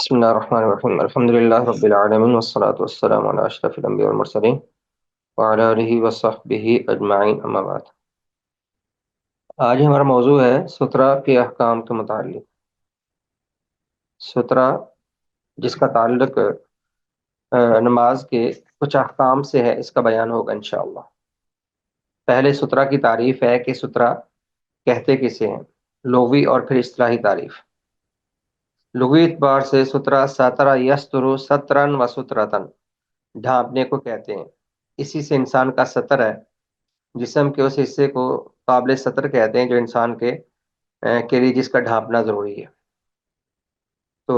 بسم الله الرحمن الرحيم الحمد لله رب العالمين والصلاة والسلام على أشرف الأنبياء والمرسلين وعلى آله وصحبه أجمعين أما بعد۔ آج ہمارا موضوع ہے سترہ کے احکام کے متعلق۔ سترہ جس کا تعلق نماز کے کچھ احکام سے ہے، اس کا بیان ہوگا انشاءاللہ۔ پہلے سترہ کی تعریف ہے کہ سترہ کہتے کسے ہیں، لغوی اور پھر اصطلاحی تعریف۔ لغوی اعتبار سے سترہ سترہ یستر سترن و سترتن، ڈھانپنے کو کہتے ہیں۔ اسی سے انسان کا سطر ہے، جسم کے اس حصے کو قابل سطر کہتے ہیں جو انسان کے لیے جس کا ڈھانپنا ضروری ہے۔ تو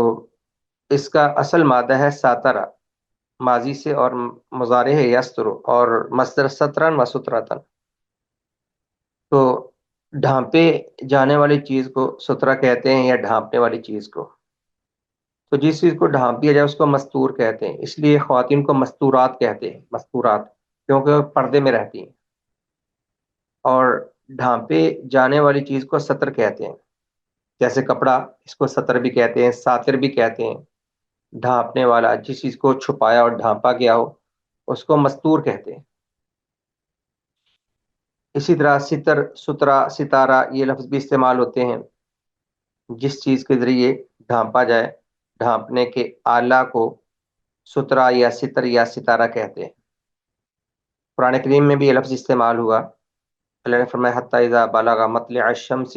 اس کا اصل مادہ ہے ساترا، ماضی سے، اور مضارع ہے یستر، اور مصدر سترن و سترتن۔ تو ڈھانپے جانے والی چیز کو سترہ کہتے ہیں یا ڈھانپنے والی چیز کو۔ تو جس چیز کو ڈھانپ دیا جائے اس کو مستور کہتے ہیں، اس لیے خواتین کو مستورات کہتے ہیں، مستورات، کیونکہ وہ پردے میں رہتی ہیں۔ اور ڈھانپے جانے والی چیز کو ستر کہتے ہیں، جیسے کپڑا، اس کو ستر بھی کہتے ہیں، ساتر بھی کہتے ہیں۔ ڈھانپنے والا، جس چیز کو چھپایا اور ڈھانپا گیا ہو اس کو مستور کہتے ہیں۔ اسی طرح ستر، سترہ، ستارہ یہ لفظ بھی استعمال ہوتے ہیں جس چیز کے ذریعے ڈھانپا جائے۔ ڈھانپنے کے آلہ کو سترہ یا ستر یا ستارہ کہتے ہیں۔ قرآن کریم میں بھی یہ لفظ استعمال ہوا۔ اللہ نے فرمایا حتی اذا بلغ مطلع الشمس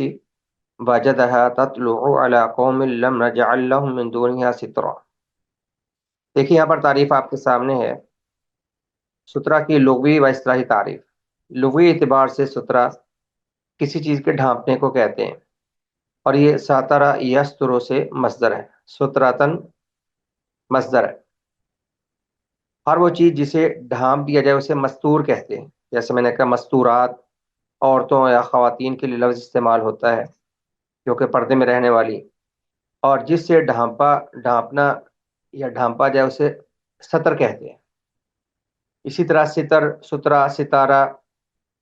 وجدها تطلع على قوم لم نجعل لهم من دونها سترا۔ دیکھیے یہاں پر تعریف آپ کے سامنے ہے سترہ کی لغوی و اصطلاحی تعریف۔ لغوی اعتبار سے سترہ کسی چیز کے ڈھانپنے کو کہتے ہیں، اور یہ ساترہ یسترو سے مصدر ہے، ستراتن مصدر ہے۔ ہر وہ چیز جسے ڈھانپ دیا جائے اسے مستور کہتے ہیں، جیسے میں نے کہا مستورات عورتوں یا خواتین کے لیے لفظ استعمال ہوتا ہے جو کہ پردے میں رہنے والی، اور جس سے ڈھانپنا یا ڈھانپا جائے اسے ستر کہتے ہیں۔ اسی طرح ستر، سترہ، ستارہ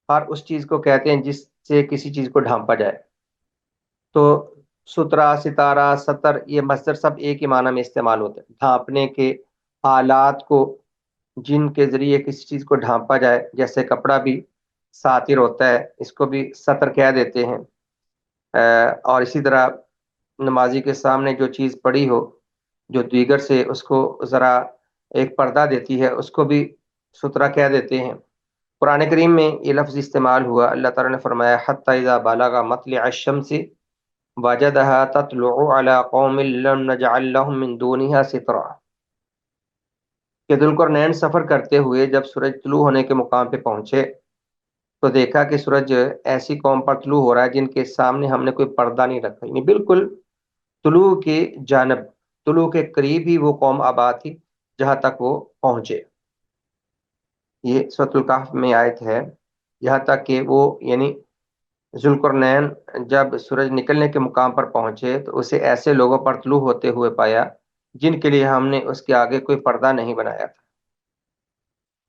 ہر اس چیز کو کہتے ہیں جس سے کسی چیز کو ڈھانپا جائے۔ تو سترہ، ستارہ، ستر یہ مصدر سب ایک ہی معنی میں استعمال ہوتے ہیں، ڈھانپنے کے آلات کو جن کے ذریعے کسی چیز کو ڈھانپا جائے۔ جیسے کپڑا بھی ساتر ہوتا ہے، اس کو بھی ستر کہہ دیتے ہیں۔ اور اسی طرح نمازی کے سامنے جو چیز پڑی ہو جو دیگر سے اس کو ذرا ایک پردہ دیتی ہے اس کو بھی سترہ کہہ دیتے ہیں۔ قرآن کریم میں یہ لفظ استعمال ہوا، اللہ تعالیٰ نے فرمایا حتی اذا بلغ مطلع الشمس وجدها تطلع على قوم لم نجعل لهم من دونها سترا، کہ ذوالقرنین سفر کرتے ہوئے جب سورج طلوع ہونے کے مقام پہ پہنچے تو دیکھا کہ سورج ایسی قوم پر طلوع ہو رہا ہے جن کے سامنے ہم نے کوئی پردہ نہیں رکھا، یعنی بالکل طلوع کے جانب، طلوع کے قریب ہی وہ قوم آباد تھی جہاں تک وہ پہنچے۔ یہ سورۃ الکہف میں آیت ہے، یہاں تک کہ وہ یعنی ذوالقرنین جب سورج نکلنے کے مقام پر پہنچے تو اسے ایسے لوگوں پر طلوع ہوتے ہوئے پایا جن کے لیے ہم نے اس کے آگے کوئی پردہ نہیں بنایا تھا۔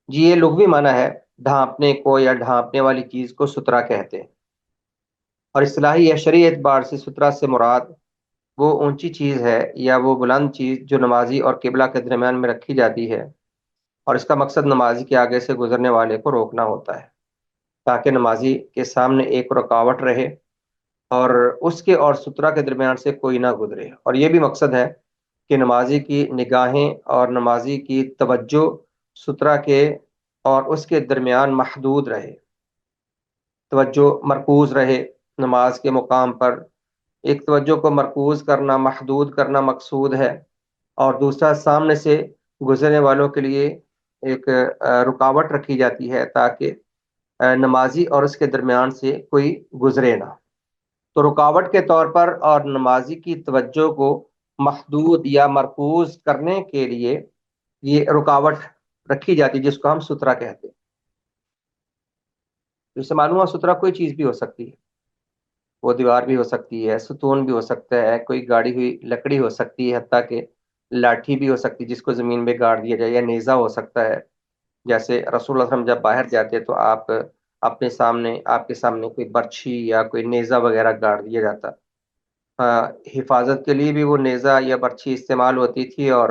جی یہ لغوی معنی ہے، ڈھانپنے کو یا ڈھانپنے والی چیز کو سترہ کہتے ہیں۔ اور اصطلاحی یا شرعی اعتبار سے سترہ سے مراد وہ اونچی چیز ہے یا وہ بلند چیز جو نمازی اور قبلہ کے درمیان میں رکھی جاتی ہے، اور اس کا مقصد نمازی کے آگے سے گزرنے والے کو روکنا ہوتا ہے تاکہ نمازی کے سامنے ایک رکاوٹ رہے اور اس کے اور سترہ کے درمیان سے کوئی نہ گزرے۔ اور یہ بھی مقصد ہے کہ نمازی کی نگاہیں اور نمازی کی توجہ سترہ کے اور اس کے درمیان محدود رہے، توجہ مرکوز رہے نماز کے مقام پر۔ ایک توجہ کو مرکوز کرنا، محدود کرنا مقصود ہے، اور دوسرا سامنے سے گزرنے والوں کے لیے ایک رکاوٹ رکھی جاتی ہے تاکہ نمازی اور اس کے درمیان سے کوئی گزرے نہ۔ تو رکاوٹ کے طور پر اور نمازی کی توجہ کو محدود یا مرکوز کرنے کے لیے یہ رکاوٹ رکھی جاتی ہے جس کو ہم سترہ کہتے ہیں۔ اس سے معلوم ہوا سترہ کوئی چیز بھی ہو سکتی ہے، وہ دیوار بھی ہو سکتی ہے، ستون بھی ہو سکتا ہے، کوئی گاڑی ہوئی لکڑی ہو سکتی ہے، حتیٰ کہ لاٹھی بھی ہو سکتی ہے جس کو زمین پہ گاڑ دیا جائے، یا نیزہ ہو سکتا ہے۔ جیسے رسول اللہ صلی اللہ علیہ وسلم جب باہر جاتے تو آپ کے سامنے کوئی برچھی یا کوئی نیزہ وغیرہ گاڑ دیا جاتا۔ حفاظت کے لیے بھی وہ نیزہ یا برچھی استعمال ہوتی تھی، اور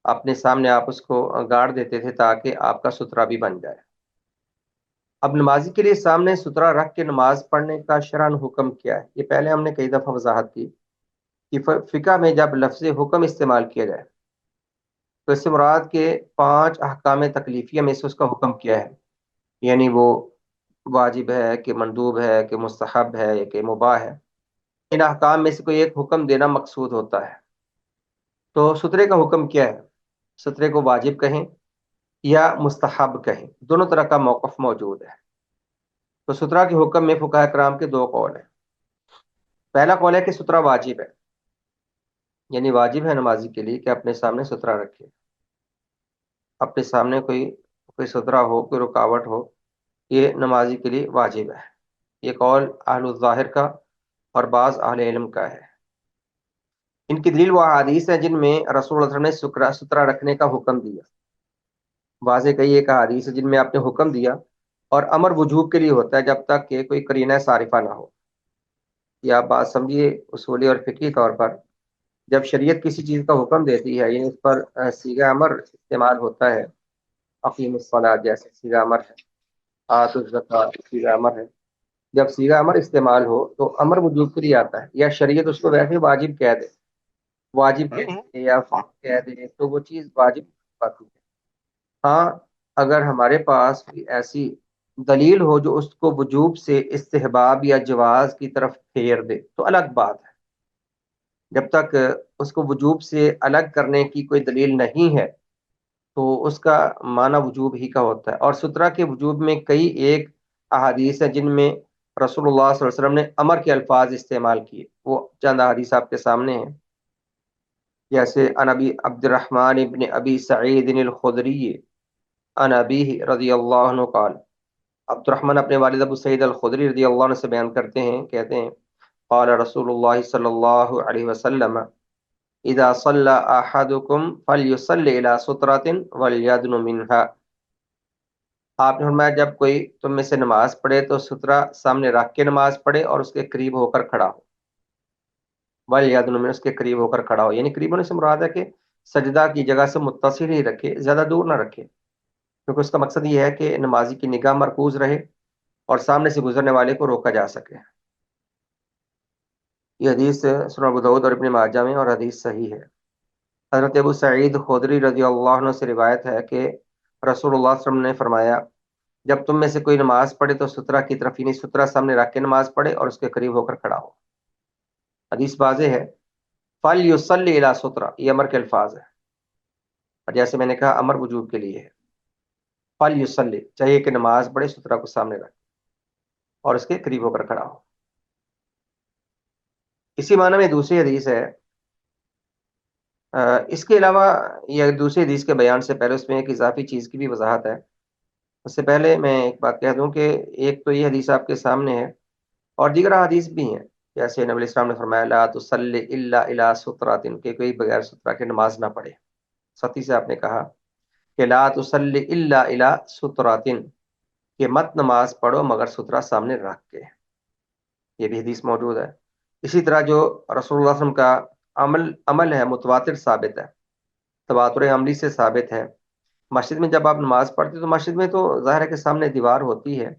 اپنے سامنے آپ اس کو گاڑ دیتے تھے تاکہ آپ کا سترہ بھی بن جائے۔ اب نمازی کے لیے سامنے سترہ رکھ کے نماز پڑھنے کا شرعاً حکم کیا ہے؟ یہ پہلے ہم نے کئی دفعہ وضاحت کی کہ فقہ میں جب لفظ حکم استعمال کیا جائے تو اس سے مراد کے 5 احکام تکلیفیہ میں سے اس کا حکم کیا ہے، یعنی وہ واجب ہے کہ مندوب ہے کہ مستحب ہے یا کہ مباح ہے۔ ان احکام میں سے کوئی ایک حکم دینا مقصود ہوتا ہے۔ تو سترے کا حکم کیا ہے؟ سترے کو واجب کہیں یا مستحب کہیں، دونوں طرح کا موقف موجود ہے۔ تو سترہ کے حکم میں فقہاء کرام کے 2 قول ہیں۔ پہلا قول ہے کہ سترہ واجب ہے، یعنی واجب ہے نمازی کے لیے کہ اپنے سامنے سترہ رکھے، اپنے سامنے کوئی سترہ ہو، کوئی رکاوٹ ہو، یہ نمازی کے لیے واجب ہے۔ یہ قول اہل الظاہر کا اور بعض اہل علم کا ہے۔ ان کی دلیل وہ احادیث ہیں جن میں رسول اللہ صلی اللہ علیہ وسلم نے سترہ رکھنے کا حکم دیا۔ واضح کئی ایک احادیث ہے جن میں آپ نے حکم دیا، اور امر وجوب کے لیے ہوتا ہے جب تک کہ کوئی قرینہ صارفہ نہ ہو۔ یہ آپ بات سمجھیے اصولی اور فقہی طور پر، جب شریعت کسی چیز کا حکم دیتی ہے یعنی اس پر صیغہ امر استعمال ہوتا ہے، اقیم الصلاۃ جیسے صیغہ امر ہے، آتوا الزکوٰۃ صیغہ امر ہے، جب صیغہ امر استعمال ہو تو امر وجوب کے لیے آتا ہے، یا شریعت اس کو ویسے واجب کہہ دے، واجب کہہ دے یا فرض کہہ دے تو وہ چیز واجب باقی ہے۔ ہاں، اگر ہمارے پاس کوئی ایسی دلیل ہو جو اس کو وجوب سے استحباب یا جواز کی طرف پھیر دے تو الگ بات ہے۔ جب تک اس کو وجوب سے الگ کرنے کی کوئی دلیل نہیں ہے تو اس کا معنی وجوب ہی کا ہوتا ہے۔ اور سترہ کے وجوب میں کئی ایک احادیث ہیں جن میں رسول اللہ صلی اللہ علیہ وسلم نے امر کے الفاظ استعمال کیے، وہ چند احادیث آپ کے سامنے ہیں، جیسے عن ابی عبد الرحمن ابن ابی سعید الخدری عن ابیہ رضی اللہ عنہ قال، عبد الرحمن اپنے والد ابو سعید الخدری رضی اللہ عنہ سے بیان کرتے ہیں، کہتے ہیں قال رسول اللہ صلی اللہ علیہ وسلم اذا صلى احدكم فليصلي الى سترة وليدن منها۔ آپ نے فرمایا جب کوئی تم میں سے نماز پڑھے تو سترہ سامنے رکھ کے نماز پڑھے اور اس کے قریب ہو کر کھڑا ہو، ولیدن من، اس کے قریب ہو کر کھڑا ہو، یعنی قریب ہونے سے مراد ہے کہ سجدہ کی جگہ سے متصل ہی رکھے، زیادہ دور نہ رکھے، کیونکہ اس کا مقصد یہ ہے کہ نمازی کی نگاہ مرکوز رہے اور سامنے سے گزرنے والے کو روکا جا سکے۔ یہ حدیث سنن ابو داؤد اور ابن ماجہ میں، اور حدیث صحیح ہے۔ حضرت ابو سعید خدری رضی اللہ عنہ سے روایت ہے کہ رسول اللہ صلی اللہ علیہ وسلم نے فرمایا جب تم میں سے کوئی نماز پڑھے تو سترہ کی طرف، یعنی سترہ سامنے رکھ کے نماز پڑھے اور اس کے قریب ہو کر کھڑا ہو۔ حدیث واضح ہے، فَلْيُصَلِّ إِلَىٰ سُتْرَةٍ، یہ امر کے الفاظ ہے، اور جیسے میں نے کہا امر وجوب کے لیے ہے۔ فَلْيُصَلِّ، چاہیے کہ نماز پڑھے سترہ کو سامنے رکھ اور اس کے قریب ہو کر کھڑا ہو۔ اسی معنی میں دوسری حدیث ہے، اس کے علاوہ یہ دوسری حدیث کے بیان سے پہلے اس میں ایک اضافی چیز کی بھی وضاحت ہے۔ اس سے پہلے میں ایک بات کہہ دوں کہ ایک تو یہ حدیث آپ کے سامنے ہے، اور دیگر حدیث بھی ہیں، جیسے نبی علیہ السلام نے فرمایا لا تصلی الا الی سترۃ، کہ کوئی بغیر سترہ کے نماز نہ پڑھے۔ ساتھی سے آپ نے کہا کہ لا تصلی الا الی سترۃ، کہ مت نماز پڑھو مگر سترہ سامنے رکھ کے، یہ بھی حدیث موجود ہے۔ اسی طرح جو رسول اللہ صلی اللہ علیہ وسلم کا عمل ہے متواتر ثابت ہے، تواتر عملی سے ثابت ہے۔ مسجد میں جب آپ نماز پڑھتے تو مسجد میں تو ظاہر ہے کہ سامنے دیوار ہوتی ہے،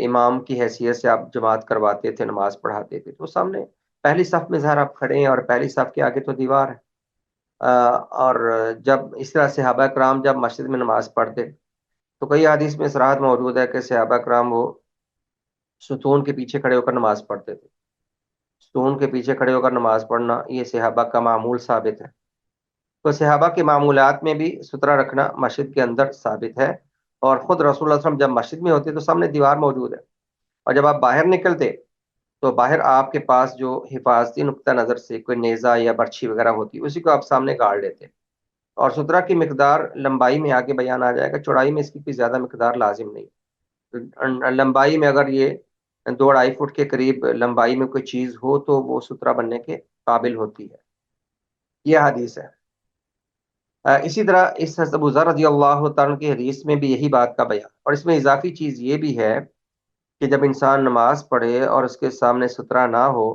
امام کی حیثیت سے آپ جماعت کرواتے تھے، نماز پڑھاتے تھے، تو سامنے پہلی صف میں ظاہر آپ کھڑے ہیں اور پہلی صف کے آگے تو دیوار ہے۔ اور جب اس طرح صحابہ کرام جب مسجد میں نماز پڑھتے تو کئی حدیث میں صراحت موجود ہے کہ صحابہ کرام وہ ستون کے پیچھے کھڑے ہو کر نماز پڑھتے تھے۔ ستون کے پیچھے کھڑے ہو کر نماز پڑھنا یہ صحابہ کا معمول ثابت ہے۔ تو صحابہ کے معمولات میں بھی سترہ رکھنا مسجد کے اندر ثابت ہے، اور خود رسول اللہ صلی اللہ علیہ وسلم جب مسجد میں ہوتے تو سامنے دیوار موجود ہے، اور جب آپ باہر نکلتے تو باہر آپ کے پاس جو حفاظتی نقطہ نظر سے کوئی نیزہ یا برچھی وغیرہ ہوتی اسی کو آپ سامنے گاڑ لیتے۔ اور سترہ کی مقدار لمبائی میں آگے بیان آ جائے گا، چوڑائی میں اس کی کوئی زیادہ مقدار لازم نہیں۔ لمبائی میں اگر یہ 2-2.5 فٹ کے قریب لمبائی میں کوئی چیز ہو تو وہ سترہ بننے کے قابل ہوتی ہے، یہ حدیث ہے۔ اسی طرح اس ابو ذر رضی اللہ تعالیٰ کی حدیث میں بھی یہی بات کا بیان، اور اس میں اضافی چیز یہ بھی ہے کہ جب انسان نماز پڑھے اور اس کے سامنے سترہ نہ ہو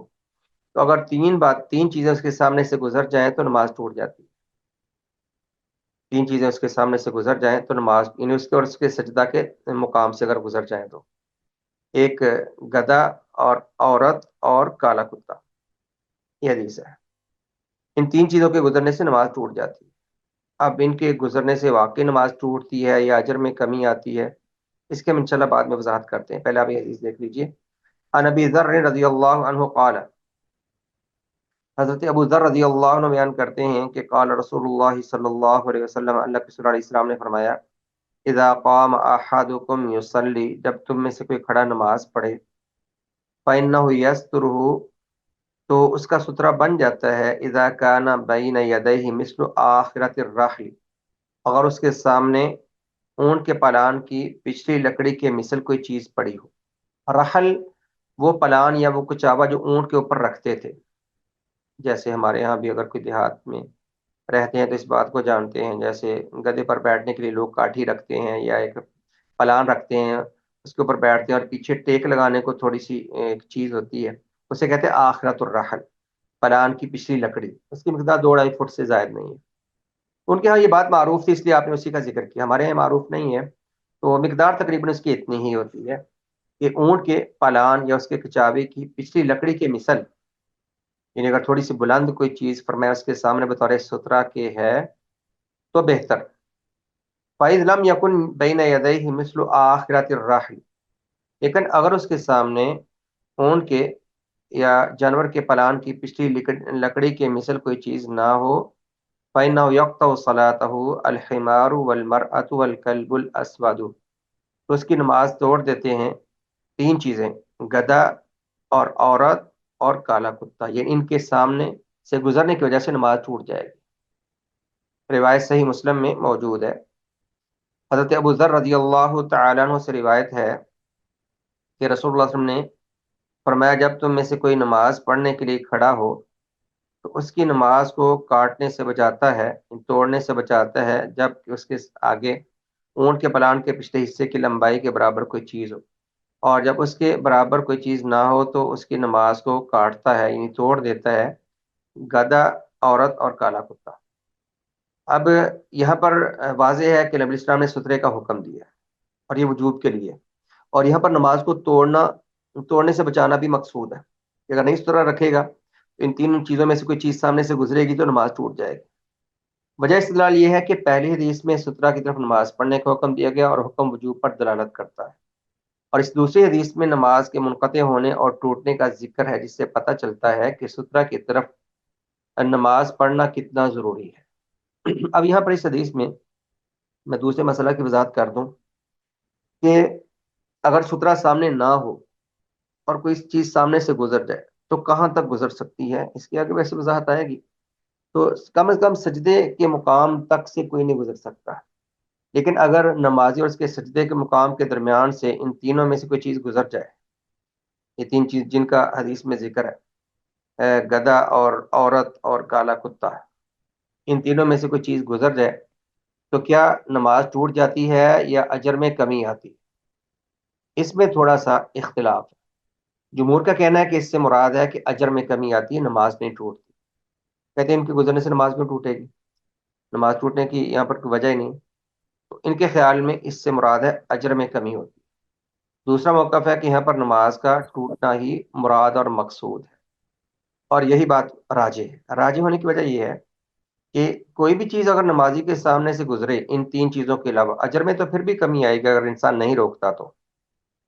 تو اگر تین چیزیں اس کے سامنے سے گزر جائیں تو نماز ٹوٹ جاتی ہے. تین چیزیں اس کے سامنے سے گزر جائیں تو نماز، یعنی اس کے اور اس کے سجدہ کے مقام سے اگر گزر جائیں تو، ایک گدھا اور عورت اور کالا کتا، یہ حدیث ہے. ان تین چیزوں کے گزرنے سے نماز ٹوٹ جاتی ہے. اب ان کے گزرنے سے واقعی نماز ٹوٹتی ہے یا اجر میں کمی آتی ہے، اس کے ہم انشاءاللہ بعد میں وضاحت کرتے ہیں. پہلے آپ یہ حدیث دیکھ لیجئے. عن ابی ذر رضی اللہ عنہ قال، حضرت ابو ذر رضی اللہ عنہ بیان کرتے ہیں کہ قال رسول اللہ صلی اللہ علیہ وسلم، اللہ کے رسول علیہ السلام نے فرمایا، اذا قام احدکم یصلی، جب تم میں سے کوئی کھڑا نماز پڑھے، فإنه يستره، تو اس کا سترہ بن جاتا ہے، اذا کان بین یدیہ مثل آخرۃ الرحل، اگر اس کے سامنے اونٹ کے پالان کی پچھلی لکڑی کے مثل کوئی چیز پڑی ہو. رحل وہ پلان یا وہ کچاوا جو اونٹ کے اوپر رکھتے تھے. جیسے ہمارے ہاں بھی اگر کوئی دیہات میں رہتے ہیں تو اس بات کو جانتے ہیں، جیسے گدھے پر بیٹھنے کے لیے لوگ کاٹھی رکھتے ہیں یا ایک پلان رکھتے ہیں، اس کے اوپر بیٹھتے ہیں اور پیچھے ٹیک لگانے کو تھوڑی سی ایک چیز ہوتی ہے، اسے کہتے ہیں آخرت الرحل، پلان کی پچھلی لکڑی. اس کی مقدار 2-2.5 فٹ سے زائد نہیں ہے. ان کے ہاں یہ بات معروف تھی، اس لیے آپ نے اسی کا ذکر کیا. ہمارے یہاں معروف نہیں ہے، تو مقدار تقریباً اس کی اتنی ہی ہوتی ہے کہ اونٹ کے پالان یا اس کے کچاوے کی پچھلی لکڑی کے مثل، یعنی اگر تھوڑی سی بلند کوئی چیز فرمایا اس کے سامنے بطور سترہ کے ہے تو بہتر. فَإِذْ لَمْ يَكُنْ بَيْنَ يَدَيْهِ مِثْلُ آخِرَةِ الرَّحْلِ، لیکن اگر اس کے سامنے اونٹ کے یا جانور کے پلان کی پچھلی لکڑی کے مثل کوئی چیز نہ ہو، فَإِنَّهُ يَقْطَعُ صَلَاتَهُ الْحِمَارُ وَالْمَرْأَةُ وَالْكَلْبُ الْأَسْوَدُ، تو اس کی نماز توڑ دیتے ہیں تین چیزیں، گدھا اور عورت اور کالا کتا، یہ ان کے سامنے سے گزرنے کی وجہ سے نماز ٹوٹ جائے گی. روایت صحیح مسلم میں موجود ہے. حضرت ابو ذر رضی اللہ تعالیٰ عنہ سے روایت ہے کہ رسول اللہ صلی اللہ علیہ وسلم نے فرمایا، جب تم میں سے کوئی نماز پڑھنے کے لیے کھڑا ہو تو اس کی نماز کو کاٹنے سے بچاتا ہے، توڑنے سے بچاتا ہے، جب کہ اس کے آگے اونٹ کے پلان کے پچھلے حصے کی لمبائی کے برابر کوئی چیز ہو، اور جب اس کے برابر کوئی چیز نہ ہو تو اس کی نماز کو کاٹتا ہے، یعنی توڑ دیتا ہے، گدھا، عورت اور کالا کتا. اب یہاں پر واضح ہے کہ نبی اسلام نے سترے کا حکم دیا ہے اور یہ وجوب کے لیے، اور یہاں پر نماز کو توڑنے سے بچانا بھی مقصود ہے کہ اگر نہیں سترہ رکھے گا تو ان تین چیزوں میں سے کوئی چیز سامنے سے گزرے گی تو نماز ٹوٹ جائے گی. وجہ استدلال یہ ہے کہ پہلی حدیث میں سترہ کی طرف نماز پڑھنے کا حکم دیا گیا اور حکم وجوب پر دلالت کرتا ہے، اور اس دوسری حدیث میں نماز کے منقطع ہونے اور ٹوٹنے کا ذکر ہے، جس سے پتہ چلتا ہے کہ سترہ کی طرف نماز پڑھنا کتنا ضروری ہے. اب یہاں پر اس حدیث میں دوسرے مسئلہ کی وضاحت کر دوں کہ اگر سترہ سامنے نہ ہو اور کوئی چیز سامنے سے گزر جائے تو کہاں تک گزر سکتی ہے، اس کی آگے ویسے وضاحت آئے گی. تو کم از کم سجدے کے مقام تک سے کوئی نہیں گزر سکتا، لیکن اگر نمازی اور اس کے سجدے کے مقام کے درمیان سے ان تینوں میں سے کوئی چیز گزر جائے، یہ تین چیز جن کا حدیث میں ذکر ہے، گدھا اور عورت اور کالا کتا، ان تینوں میں سے کوئی چیز گزر جائے تو کیا نماز ٹوٹ جاتی ہے یا اجر میں کمی آتی؟ اس میں تھوڑا سا اختلاف ہے. جمہور کا کہنا ہے کہ اس سے مراد ہے کہ اجر میں کمی آتی ہے، نماز نہیں ٹوٹتی. کہتے ہیں ان کے گزرنے سے نماز کیوں ٹوٹے گی، نماز ٹوٹنے کی یہاں پر کوئی وجہ ہی نہیں. تو ان کے خیال میں اس سے مراد ہے اجر میں کمی ہوتی. دوسرا موقف ہے کہ یہاں پر نماز کا ٹوٹنا ہی مراد اور مقصود ہے، اور یہی بات راجح ہے. راجح ہونے کی وجہ یہ ہے کہ کوئی بھی چیز اگر نمازی کے سامنے سے گزرے ان تین چیزوں کے علاوہ، اجر میں تو پھر بھی کمی آئے گی. اگر انسان نہیں روکتا تو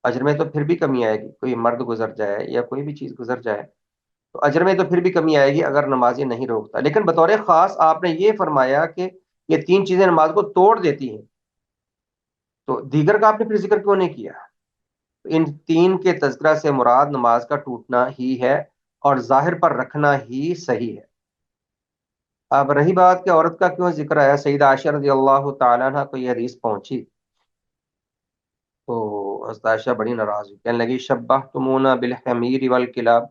اجر میں تو پھر بھی کمی آئے گی. کوئی مرد گزر جائے یا کوئی بھی چیز گزر جائے تو اجر میں تو پھر بھی کمی آئے گی اگر نمازی نہیں روکتا. لیکن بطور خاص آپ نے یہ فرمایا کہ یہ تین چیزیں نماز کو توڑ دیتی ہیں، تو دیگر کا آپ نے پھر ذکر کیوں نہیں کیا؟ ان تین کے تذکرہ سے مراد نماز کا ٹوٹنا ہی ہے اور ظاہر پر رکھنا ہی صحیح ہے. اب رہی بات کہ عورت کا کیوں ذکر آیا، سیدہ عائشہ رضی اللہ تعالیٰ عنہ کو یہ حدیث پہنچی تو حضرت عائشہ بڑی ناراض ہوئی، کہنے لگی شبہتمونا بالحمیر والکلاب،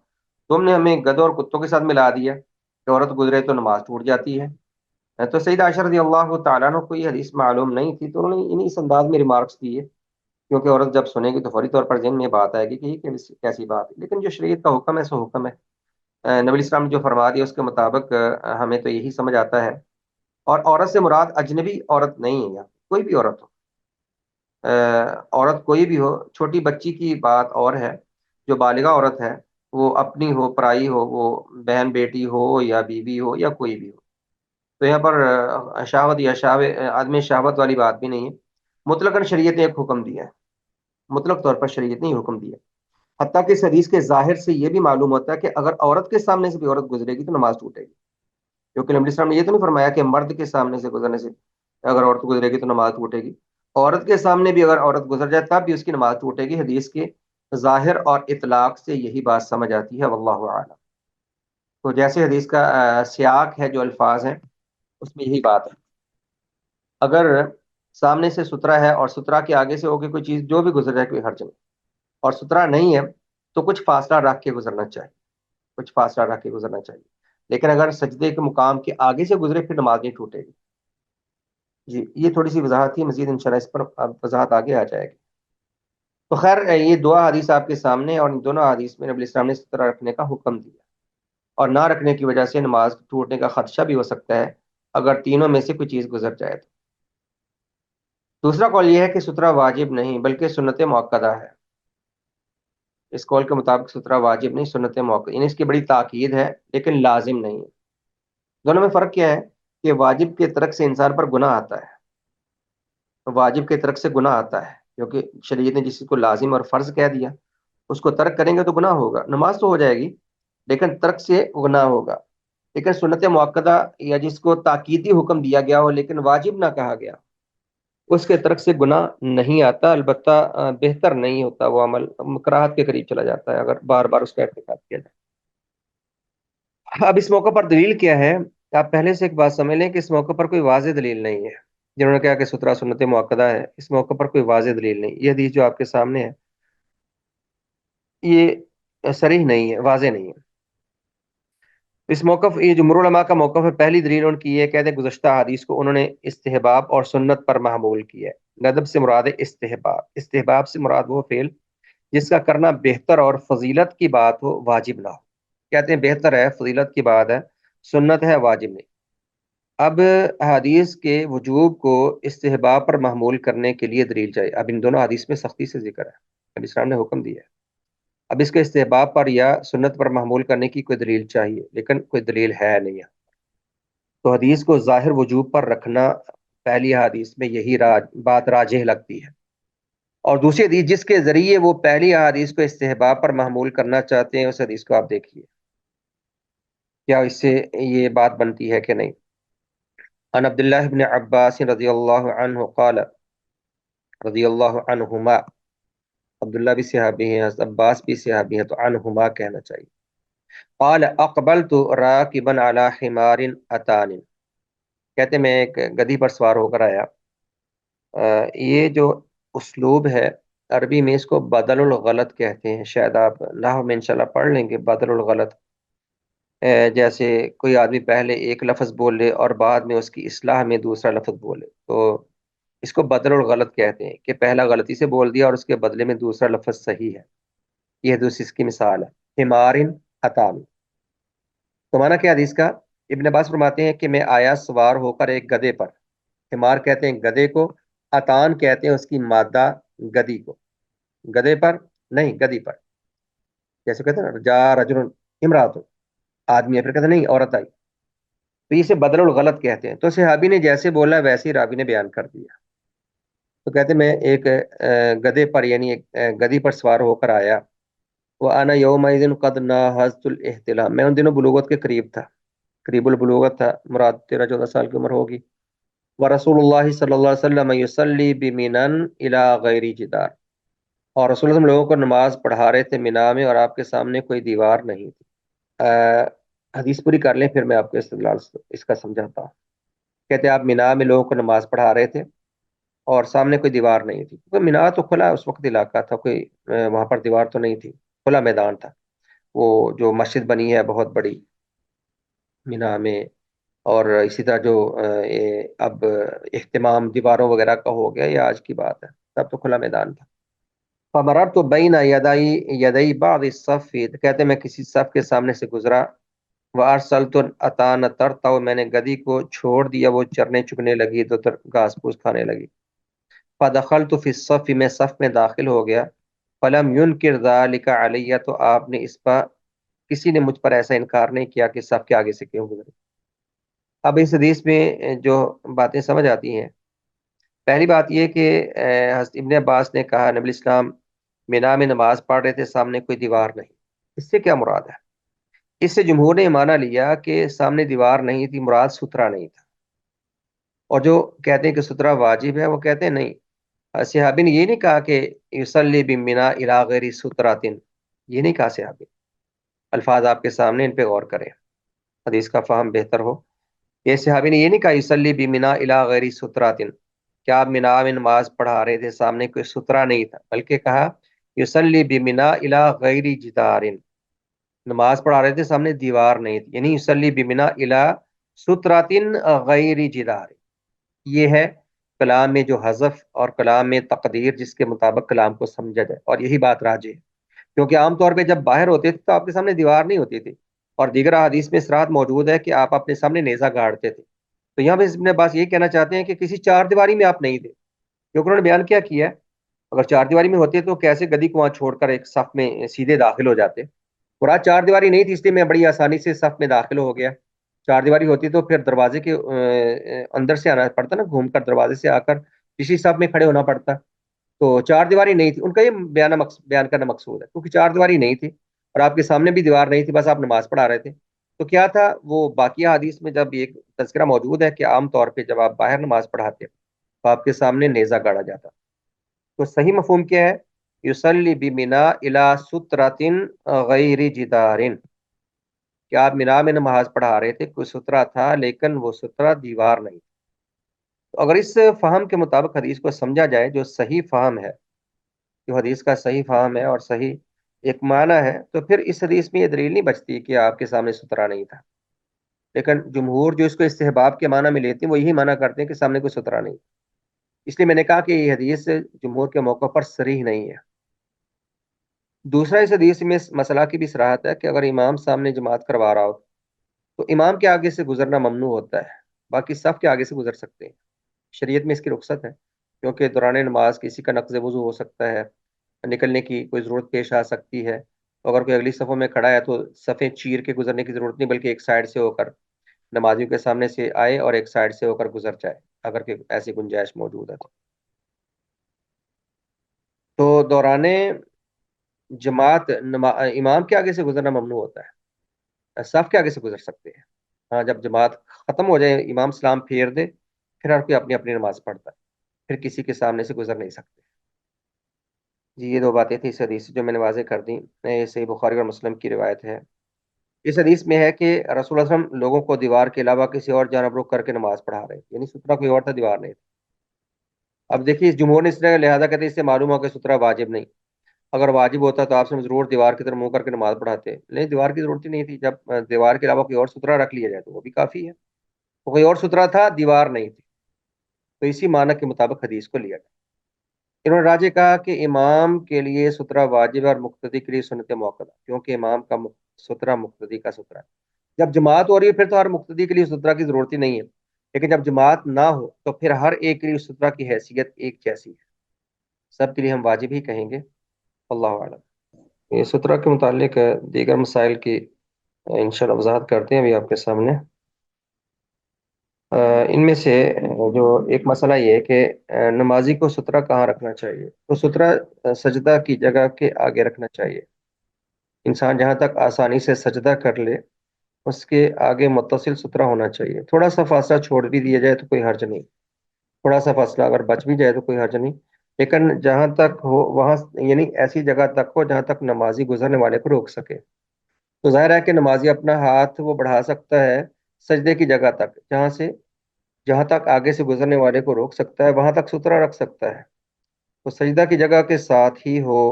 تم نے ہمیں گدھوں اور کتوں کے ساتھ ملا دیا کہ عورت گزرے تو نماز ٹوٹ جاتی ہے. تو سیدہ عائشہ رضی اللہ تعالیٰ عنہ کو یہ حدیث معلوم نہیں تھی، تو انہوں نے انہی اس انداز میں ریمارکس دیے، کیونکہ عورت جب سنے گی تو فوری طور پر ذہن میں بات آئے گی کہ یہ کیسی بات ہے. لیکن جو شریعت کا حکم ہے سو حکم ہے، نبی اسلام نے جو فرما دیا اس کے مطابق ہمیں تو یہی سمجھ آتا ہے. اور عورت سے مراد اجنبی عورت نہیں ہے، یہاں کوئی بھی عورت ہو. عورت کوئی بھی ہو، چھوٹی بچی کی بات اور ہے، جو بالغہ عورت ہے وہ اپنی ہو پرائی ہو، وہ بہن بیٹی ہو یا بیوی ہو یا کوئی بھی ہو. تو یہاں پر شہوت یا عدم شہوت والی بات بھی نہیں ہے. مطلقاً شریعت نے ایک حکم دیا ہے، مطلق طور پر شریعت نے یہ حکم دیا ہے. حتیٰ کہ اس حدیث کے ظاہر سے یہ بھی معلوم ہوتا ہے کہ اگر عورت کے سامنے سے بھی عورت گزرے گی تو نماز ٹوٹے گی. کیونکہ نبی اسلام نے یہ تو نہیں فرمایا کہ مرد کے سامنے سے گزرنے سے اگر عورت گزرے گی تو نماز ٹوٹے گی. عورت کے سامنے بھی اگر عورت گزر جائے تب بھی اس کی نماز ٹوٹے گی. حدیث کے ظاہر اور اطلاق سے یہی بات سمجھ آتی ہے، واللہ اعلم. تو جیسے حدیث کا سیاق ہے، جو الفاظ ہیں اس میں یہی بات ہے. اگر سامنے سے سترا ہے اور سترا کے آگے سے ہو کے کوئی چیز جو بھی گزر جائے کوئی حرج نہیں، اور سترا نہیں ہے تو کچھ فاصلہ رکھ کے گزرنا چاہیے، کچھ فاصلہ رکھ کے گزرنا چاہیے. لیکن اگر سجدے کے مقام کے آگے سے گزرے پھر نماز نہیں ٹوٹے گی. جی یہ تھوڑی سی وضاحت تھی، مزید انشاءاللہ اس پر وضاحت آگے آ جائے گی. تو خیر یہ دو حدیث آپ کے سامنے، اور ان دونوں حدیث میں نبی اسلام نے سترہ رکھنے کا حکم دیا، اور نہ رکھنے کی وجہ سے نماز ٹوٹنے کا خدشہ بھی ہو سکتا ہے اگر تینوں میں سے کوئی چیز گزر جائے تو. دوسرا قول یہ ہے کہ سترہ واجب نہیں بلکہ سنت موقدہ ہے. اس قول کے مطابق سترہ واجب نہیں، سنت موقع، یعنی اس کی بڑی تاکید ہے لیکن لازم نہیں ہے. دونوں میں فرق کیا ہے کہ واجب کے ترک سے انسان پر گناہ آتا ہے، واجب کے ترک سے گناہ آتا ہے کیونکہ شریعت نے جس کو لازم اور فرض کہہ دیا اس کو ترک کریں گے تو گناہ ہوگا. نماز تو ہو جائے گی لیکن ترک سے گناہ ہوگا. لیکن سنت موقدہ یا جس کو تاکیدی حکم دیا گیا ہو لیکن واجب نہ کہا گیا، اس کے ترک سے گناہ نہیں آتا. البتہ بہتر نہیں ہوتا، وہ عمل مکراہت کے قریب چلا جاتا ہے اگر بار بار اس کا ارتکاب کیا جائے. اب اس موقع پر دلیل کیا ہے؟ آپ پہلے سے ایک بات سمجھ لیں کہ اس موقع پر کوئی واضح دلیل نہیں ہے. جنہوں نے کہا کہ سترہ سنت موقدہ ہے، اس موقع پر کوئی واضح دلیل نہیں. یہ حدیث جو آپ کے سامنے ہے یہ صریح نہیں ہے، واضح نہیں ہے. اس موقف، یہ جو جمہور علماء کا موقف ہے، پہلی دلیل ان کی یہ کہتے ہیں گزشتہ حدیث کو انہوں نے استحباب اور سنت پر محمول کیا ہے. ندب سے مراد ہے استحباب، استحباب سے مراد وہ فعل جس کا کرنا بہتر اور فضیلت کی بات ہو، واجب نہ ہو. کہتے ہیں بہتر ہے، فضیلت کی بات ہے، سنت ہے، واجب نہیں. اب حدیث کے وجوب کو استحباب پر محمول کرنے کے لیے دلیل چاہیے. اب ان دونوں حدیث میں سختی سے ذکر ہے، نبی اسلام نے حکم دیا ہے. اب اس کے استحباب پر یا سنت پر محمول کرنے کی کوئی دلیل چاہیے، لیکن کوئی دلیل ہے نہیں ہے. تو حدیث کو ظاہر وجوب پر رکھنا پہلی حدیث میں یہی بات راجح لگتی ہے. اور دوسری حدیث جس کے ذریعے وہ پہلی حدیث کو استحباب پر محمول کرنا چاہتے ہیں، اس حدیث کو آپ دیکھیے کیا اس سے یہ بات بنتی ہے کہ نہیں. عن عبداللہ بن عباس رضی اللہ عنہ قال، رضی اللہ عنہما، عبداللہ بھی صحابی ہیں، عباس بھی صحابی ہیں، تو عنہما کہنا چاہیے. قال اقبلت راکبا علی حمار اتان، کہتے میں ایک گدھی پر سوار ہو کر آیا. یہ جو اسلوب ہے عربی میں اس کو بدل الغلط کہتے ہیں. شاید آپ نحو میں انشاءاللہ پڑھ لیں گے بدل الغلط. جیسے کوئی آدمی پہلے ایک لفظ بول لے اور بعد میں اس کی اصلاح میں دوسرا لفظ بولے، تو اس کو بدل الغلط کہتے ہیں کہ پہلا غلطی سے بول دیا اور اس کے بدلے میں دوسرا لفظ صحیح ہے. یہ دوسری اس کی مثال ہے، حمارن اتان. تو مانا کیا حدیث کا؟ ابن عباس فرماتے ہیں کہ میں آیا سوار ہو کر ایک گدھے پر. حمار کہتے ہیں گدھے کو، اتان کہتے ہیں اس کی مادہ گدھی کو. گدھے پر نہیں، گدھی پر. جیسے کہتے ہیں نا جا رجل امرات، آدمی ہے، پھر کہتے ہیں نہیں عورت آئی. تو اسے بدل الغلط کہتے ہیں. تو صحابی نے جیسے بولا ویسے ہی راوی نے بیان کر دیا. تو کہتے میں ایک گدھے پر یعنی ایک گدھی پر سوار ہو کر آیا. وہ انا یومئذ قد ناہزت الاحتلام، میں ان دنوں بلوغت کے قریب تھا، قریب البلوغت تھا، مراد 13-14 سال کی عمر ہوگی. ورسول اللہ صلی اللہ علیہ وسلم یصلی بمنن الی غیر جدار، اور رسول اللہ صلی اللہ علیہ وسلم لوگوں کو نماز پڑھا رہے تھے مینا میں اور آپ کے سامنے کوئی دیوار نہیں تھی. حدیث پوری کر لیں پھر میں آپ کو استدلال اس کا سمجھاتا ہوں. کہتے ہیں آپ مینا میں لوگوں کو نماز پڑھا رہے تھے اور سامنے کوئی دیوار نہیں تھی، کیونکہ مینا تو کھلا اس وقت علاقہ تھا، کوئی وہاں پر دیوار تو نہیں تھی، کھلا میدان تھا. وہ جو مسجد بنی ہے بہت بڑی مینا میں، اور اسی طرح جو اب اہتمام دیواروں وغیرہ کا ہو گیا یہ آج کی بات ہے، تب تو کھلا میدان تھا. فمررت بین یدئی یدئی بعض الصف، کہتے میں کسی صف کے سامنے سے گزرا، وارسلت اتان ترتا، میں نے گدی کو چھوڑ دیا، وہ چرنے چگنے لگی تو گھاس پھوس کھانے لگی۔ فدخلت فی الصف، میں صف میں داخل ہو گیا، فلم ينکر ذلک علیہ، تو آپ نے اس پر کسی نے مجھ پر ایسا انکار نہیں کیا کہ صف کے آگے سے کیوں گزرے۔ اب اس حدیث میں جو باتیں سمجھ آتی ہیں، پہلی بات یہ کہ حضرت ابن عباس نے کہا نبی اسلام مینا میں نماز پڑھ رہے تھے، سامنے کوئی دیوار نہیں، اس سے کیا مراد ہے؟ اس سے جمہور نے مانا لیا کہ سامنے دیوار نہیں تھی، مراد سترا نہیں تھا۔ اور جو کہتے ہیں کہ سترا واجب ہے، وہ کہتے ہیں نہیں، صحابی نے یہ نہیں کہا کہ یصلی بمنا الی غیر ستراتن، یہ نہیں کہا صحابی۔ الفاظ آپ کے سامنے، ان پہ غور کریں، حدیث کا فہم بہتر ہو۔ یہ صحابی نے یہ نہیں کہا یصلی بمنا الی غیر ستراتن، کیا آپ مینا میں نماز پڑھا رہے تھے، سامنے کوئی سترا نہیں تھا، بلکہ کہا یصلی بمنا الی غیر جدار، نماز پڑھا رہے تھے سامنے دیوار نہیں تھی، یعنی یصلی بمنا الی ستراتن غیر جدار۔ یہ ہے کلام میں جو حذف اور کلام میں تقدیر، جس کے مطابق کلام کو سمجھا جائے، اور یہی بات راجح ہے، کیونکہ عام طور پہ جب باہر ہوتے تھے تو آپ کے سامنے دیوار نہیں ہوتی تھی، اور دیگر احادیث میں صراحت موجود ہے کہ آپ اپنے سامنے نیزہ گاڑتے تھے۔ تو یہاں پہ ابن عباس یہ کہنا چاہتے ہیں کہ کسی چار دیواری میں آپ نہیں تھے، کیونکہ انہوں نے بیان کیا ہے، اگر چار دیواری میں ہوتے تو کیسے گدی کو وہاں چھوڑ کر ایک صف میں سیدھے داخل ہو جاتے؟ مراد چار دیواری نہیں تھی، اس لیے میں بڑی آسانی سے صف میں داخل ہو گیا۔ چار دیواری ہوتی تو پھر دروازے کے اندر سے آنا پڑتا نا، گھوم کر دروازے سے آ کر کسی صف میں کھڑے ہونا پڑتا۔ تو چار دیواری نہیں تھی، ان کا یہ بیان کرنا مقصود ہے، کیونکہ چار دیواری نہیں تھی اور آپ کے سامنے بھی دیوار نہیں تھی، بس آپ نماز پڑھا رہے تھے۔ تو کیا تھا وہ باقی حدیث میں جب ایک تذکرہ موجود ہے کہ عام طور پہ جب آپ باہر نماز پڑھاتے تو آپ کے سامنے نیزہ گاڑا جاتا۔ تو صحیح مفہوم کیا ہے؟ یصلی بمنا الی سترۃ غیر جدار، کہ آپ مینا میں نماز پڑھا رہے تھے، کوئی سترا تھا لیکن وہ سترا دیوار نہیں۔ تو اگر اس فہم کے مطابق حدیث کو سمجھا جائے، جو صحیح فہم ہے، جو حدیث کا صحیح فہم ہے اور صحیح ایک معنی ہے، تو پھر اس حدیث میں یہ دلیل نہیں بچتی کہ آپ کے سامنے سترا نہیں تھا۔ لیکن جمہور جو اس کو استحباب کے معنی میں لیتے ہیں، وہ یہی معنی کرتے ہیں کہ سامنے کوئی سترا نہیں۔ اس لیے میں نے کہا کہ یہ حدیث جمہور کے موقع پر صریح نہیں ہے۔ دوسرا، اس حدیث میں اس مسئلہ کی بھی صراحت ہے کہ اگر امام سامنے جماعت کروا رہا ہو تو امام کے آگے سے گزرنا ممنوع ہوتا ہے، باقی صف کے آگے سے گزر سکتے ہیں۔ شریعت میں اس کی رخصت ہے، کیونکہ دوران نماز کسی کا نقض وضو ہو سکتا ہے، نکلنے کی کوئی ضرورت پیش آ سکتی ہے، تو اگر کوئی اگلی صفوں میں کھڑا ہے تو صفیں چیر کے گزرنے کی ضرورت نہیں، بلکہ ایک سائڈ سے ہو کر نمازیوں کے سامنے سے آئے اور ایک سائڈ سے ہو کر گزر جائے، اگر کہ ایسی گنجائش موجود ہے تو دوران جماعت امام کے آگے سے گزرنا ممنوع ہوتا ہے، صف کے آگے سے گزر سکتے ہیں۔ ہاں، جب جماعت ختم ہو جائے، امام سلام پھیر دے، پھر ہر کوئی اپنی اپنی نماز پڑھتا ہے، پھر کسی کے سامنے سے گزر نہیں سکتے۔ جی، یہ دو باتیں تھیں اس حدیث سے جو میں نے واضح کر دی۔ یہ صحیح بخاری اور مسلم کی روایت ہے۔ اس حدیث میں ہے کہ رسول اللہ صلی اللہ علیہ وسلم لوگوں کو دیوار کے علاوہ کسی اور جانب رخ کر کے نماز پڑھا رہے، یعنی سترہ کوئی اور تھا، دیوار نہیں تھا۔ اب دیکھیے، اس جمہور نے اس طرح لہٰذا کہتے ہیں، اس سے معلوم ہو کہ سترہ واجب نہیں۔ اگر واجب ہوتا تو آپ سے ضرور دیوار کی طرف منہ کر کے نماز پڑھاتے، لیکن دیوار کی ضرورت ہی نہیں تھی، جب دیوار کے علاوہ کوئی اور سترہ رکھ لیا جائے تو وہ بھی کافی ہے۔ تو کوئی اور سترہ تھا، دیوار نہیں تھی، تو اسی معنی کے مطابق حدیث کو لیا جائے۔ انہوں نے راجے کہا کہ امام کے لیے سترہ واجب ہے اور مقتدی کے لیے سنت موقع، کیونکہ امام کا سترہ مقتدی کا سترہ ہے۔ جب جماعت ہو رہی ہے پھر تو ہر مقتدی کے لیے سترہ کی ضرورت ہی نہیں ہے، لیکن جب جماعت نہ ہو تو پھر ہر ایک کے لیے سترہ کی حیثیت ایک جیسی ہے، سب کے لیے ہم واجب ہی کہیں گے۔ اللہ اعلم۔ یہ سترہ کے متعلق دیگر مسائل کی انشاءاللہ وضاحت کرتے ہیں ابھی آپ کے سامنے۔ ان میں سے جو ایک مسئلہ یہ ہے کہ نمازی کو سترہ کہاں رکھنا چاہیے؟ تو سترہ سجدہ کی جگہ کے آگے رکھنا چاہیے۔ انسان جہاں تک آسانی سے سجدہ کر لے اس کے آگے متصل سترہ ہونا چاہیے۔ تھوڑا سا فاصلہ چھوڑ بھی دیا جائے تو کوئی حرج نہیں، تھوڑا سا فاصلہ اگر بچ بھی جائے تو کوئی حرج نہیں، لیکن جہاں تک ہو وہاں، یعنی ایسی جگہ تک ہو جہاں تک نمازی گزرنے والے کو روک سکے۔ تو ظاہر ہے کہ نمازی اپنا ہاتھ وہ بڑھا سکتا ہے سجدے کی جگہ تک، جہاں تک آگے سے گزرنے والے کو روک سکتا ہے، وہاں تک سترہ رکھ سکتا ہے۔ تو سجدہ کی جگہ کے ساتھ ہی ہو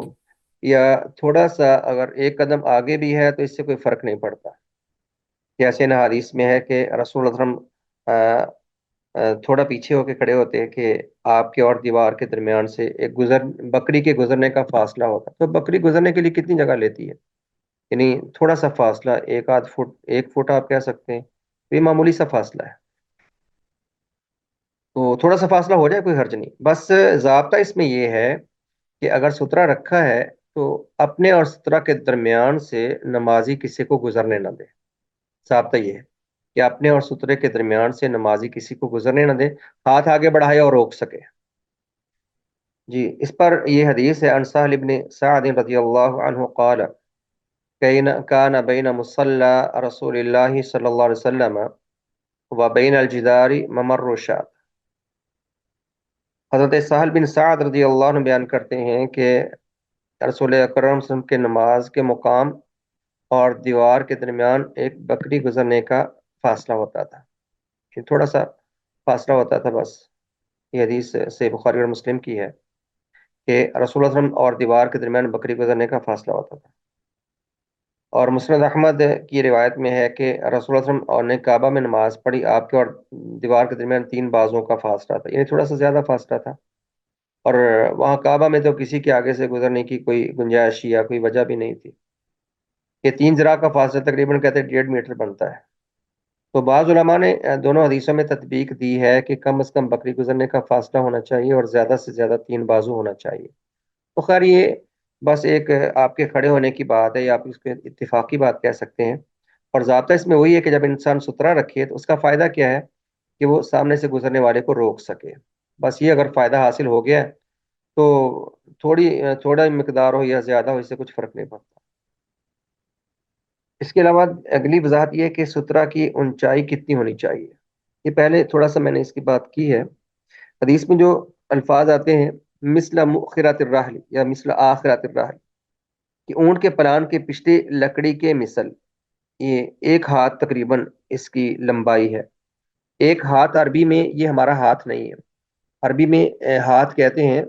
یا تھوڑا سا اگر ایک قدم آگے بھی ہے تو اس سے کوئی فرق نہیں پڑتا۔ جیسے نا حدیث میں ہے کہ رسول اللہ صلی اللہ علیہ وسلم تھوڑا پیچھے ہو کے کھڑے ہوتے ہیں کہ آپ کے اور دیوار کے درمیان سے ایک بکری کے گزرنے کا فاصلہ ہوتا ہے، تو بکری گزرنے کے لیے کتنی جگہ لیتی ہے؟ یعنی تھوڑا سا فاصلہ، ایک آدھ فٹ، 1 فٹ آپ کہہ سکتے ہیں، یہ معمولی سا فاصلہ ہے، تو تھوڑا سا فاصلہ ہو جائے کوئی حرج نہیں، بس ضابطہ اس میں یہ ہے کہ اگر سترا رکھا ہے تو اپنے اور سترا کے درمیان سے نمازی کسی کو گزرنے نہ دے۔ ضابطہ یہ ہے کہ اپنے اور سترے کے درمیان سے نمازی کسی کو گزرنے نہ دے، ہاتھ آگے بڑھائے اور روک سکے۔ جی، اس پر یہ حدیث ہے، ان سہل ابن سعد رضی اللہ عنہ قال كان بين مصلى رسول الله صلی اللہ علیہ وسلم وبين الجدار ممر الشاة۔ حضرت سہل بن سعد رضی اللہ عنہ بیان کرتے ہیں کہ رسول اکرم صلی اللہ علیہ وسلم کے نماز کے مقام اور دیوار کے درمیان ایک بکری گزرنے کا فاصلہ ہوتا تھا، کہ تھوڑا سا فاصلہ ہوتا تھا بس۔ یہ حدیث سے بخاری اور مسلم کی ہے کہ رسول اللہ صلی اللہ علیہ وسلم اور دیوار کے درمیان بکری گزرنے کا فاصلہ ہوتا تھا۔ اور مسند احمد کی روایت میں ہے کہ رسول اللہ صلی اللہ علیہ وسلم اور نے کعبہ میں نماز پڑھی، آپ کے اور دیوار کے درمیان 3 بازوں کا فاصلہ تھا، یعنی تھوڑا سا زیادہ فاصلہ تھا، اور وہاں کعبہ میں تو کسی کے آگے سے گزرنے کی کوئی گنجائش یا کوئی وجہ بھی نہیں تھی، کہ 3 ذراع کا فاصلہ تقریباً کہتے ہیں 1.5 میٹر بنتا ہے۔ تو بعض علماء نے دونوں حدیثوں میں تطبیق دی ہے کہ کم از کم بکری گزرنے کا فاصلہ ہونا چاہیے اور زیادہ سے زیادہ 3 بازو ہونا چاہیے۔ تو خیر یہ بس ایک آپ کے کھڑے ہونے کی بات ہے، یا آپ اس کو اتفاقی بات کہہ سکتے ہیں، اور ضابطہ اس میں وہی ہے کہ جب انسان سترا رکھے تو اس کا فائدہ کیا ہے کہ وہ سامنے سے گزرنے والے کو روک سکے، بس یہ اگر فائدہ حاصل ہو گیا ہے تو تھوڑا مقدار ہو یا زیادہ ہو، اس سے کچھ فرق نہیں پڑتا۔ اس کے علاوہ اگلی وضاحت یہ ہے کہ سترا کی اونچائی کتنی ہونی چاہیے، یہ پہلے تھوڑا سا میں نے اس کی بات کی ہے۔ حدیث میں جو الفاظ آتے ہیں مثل مؤخرات الرحل یا مثل آخرات الرحل، کہ اونٹ کے پلان کے پچھلے لکڑی کے مثل، یہ 1 ہاتھ تقریباً اس کی لمبائی ہے۔ 1 ہاتھ عربی میں یہ ہمارا ہاتھ نہیں ہے، عربی میں ہاتھ کہتے ہیں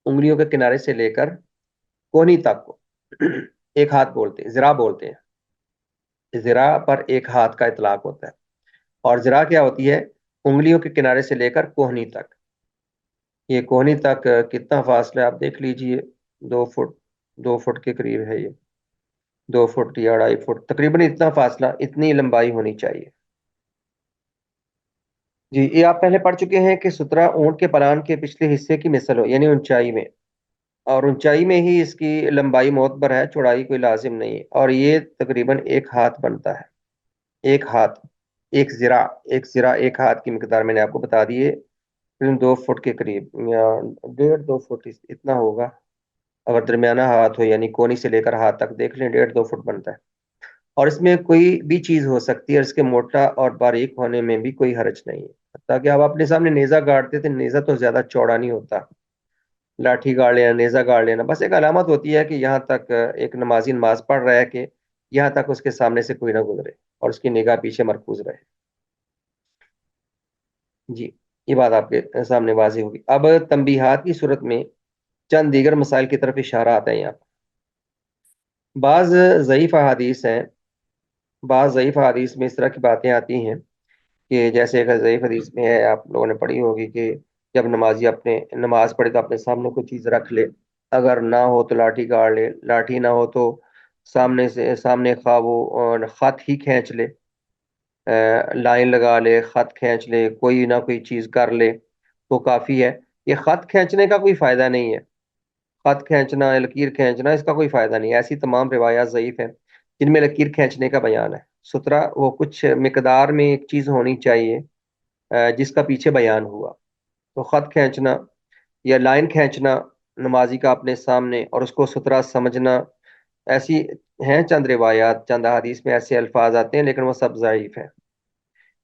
انگلیوں کے کنارے سے لے کر کونی تک کو 1 ہاتھ بولتے ہیں، ذراع بولتے ہیں، ذراع پر 1 ہاتھ کا اطلاق ہوتا ہے، اور ذراع کیا ہوتی ہے؟ انگلیوں کے کنارے سے لے کر کوہنی تک۔ یہ کوہنی تک کتنا فاصلہ ہے آپ دیکھ لیجئے، 2 فٹ، 2 فٹ کے قریب ہے یہ، 2 فٹ یا 2.5 فٹ تقریباً، اتنا فاصلہ، اتنی لمبائی ہونی چاہیے۔ جی، یہ آپ پہلے پڑھ چکے ہیں کہ سترہ اونٹ کے پلان کے پچھلے حصے کی مثل ہو، یعنی اونچائی میں، اور اونچائی میں ہی اس کی لمبائی معتبر ہے، چوڑائی کوئی لازم نہیں ہے، اور یہ تقریباً 1 ہاتھ بنتا ہے۔ 1 ہاتھ، 1 ذراع، 1 ذراع 1 ہاتھ کی مقدار میں نے آپ کو بتا دی ہے، 2 فٹ کے قریب یا 1.5 2 فٹ اتنا ہوگا، اگر درمیانہ ہاتھ ہو، یعنی کونی سے لے کر ہاتھ تک دیکھ لیں 1.5 2 فٹ بنتا ہے۔ اور اس میں کوئی بھی چیز ہو سکتی ہے، اور اس کے موٹا اور باریک ہونے میں بھی کوئی حرج نہیں ہے، تاکہ آپ اپنے سامنے نیزہ گاڑتے تھے، نیزہ تو زیادہ چوڑا نہیں ہوتا، لاٹھی گاڑ لینا، نیزہ گاڑ لینا، بس ایک علامت ہوتی ہے کہ یہاں تک ایک نمازی نماز پڑھ رہا ہے، کہ یہاں تک اس کے سامنے سے کوئی نہ گزرے اور اس کی نگاہ پیچھے مرکوز رہے۔ جی، یہ بات آپ کے سامنے واضح ہوگی۔ اب تنبیہات کی صورت میں چند دیگر مسائل کی طرف اشارہ آتا ہے یہاں پر۔ بعض ضعیف احادیث ہیں، بعض ضعیف حدیث میں اس طرح کی باتیں آتی ہیں کہ جیسے ایک ضعیف حدیث میں ہے، آپ لوگوں نے پڑھی ہوگی، کہ جب نمازی اپنے نماز پڑھے تو اپنے سامنے کوئی چیز رکھ لے، اگر نہ ہو تو لاٹھی گاڑ لے، لاٹھی نہ ہو تو سامنے خواہ وہ خط ہی کھینچ لے، لائن لگا لے، خط کھینچ لے، کوئی نہ کوئی چیز کر لے تو کافی ہے۔ یہ خط کھینچنے کا کوئی فائدہ نہیں ہے، خط کھینچنا، لکیر کھینچنا، اس کا کوئی فائدہ نہیں ہے، ایسی تمام روایات ضعیف ہیں جن میں لکیر کھینچنے کا بیان ہے۔ سترہ وہ کچھ مقدار میں ایک چیز ہونی چاہیے جس کا پیچھے بیان ہوا، تو خط کھینچنا یا لائن کھینچنا نمازی کا اپنے سامنے اور اس کو سترہ سمجھنا، ایسی ہیں چند روایات، چند حدیث میں ایسے الفاظ آتے ہیں، لیکن وہ سب ضعیف ہیں۔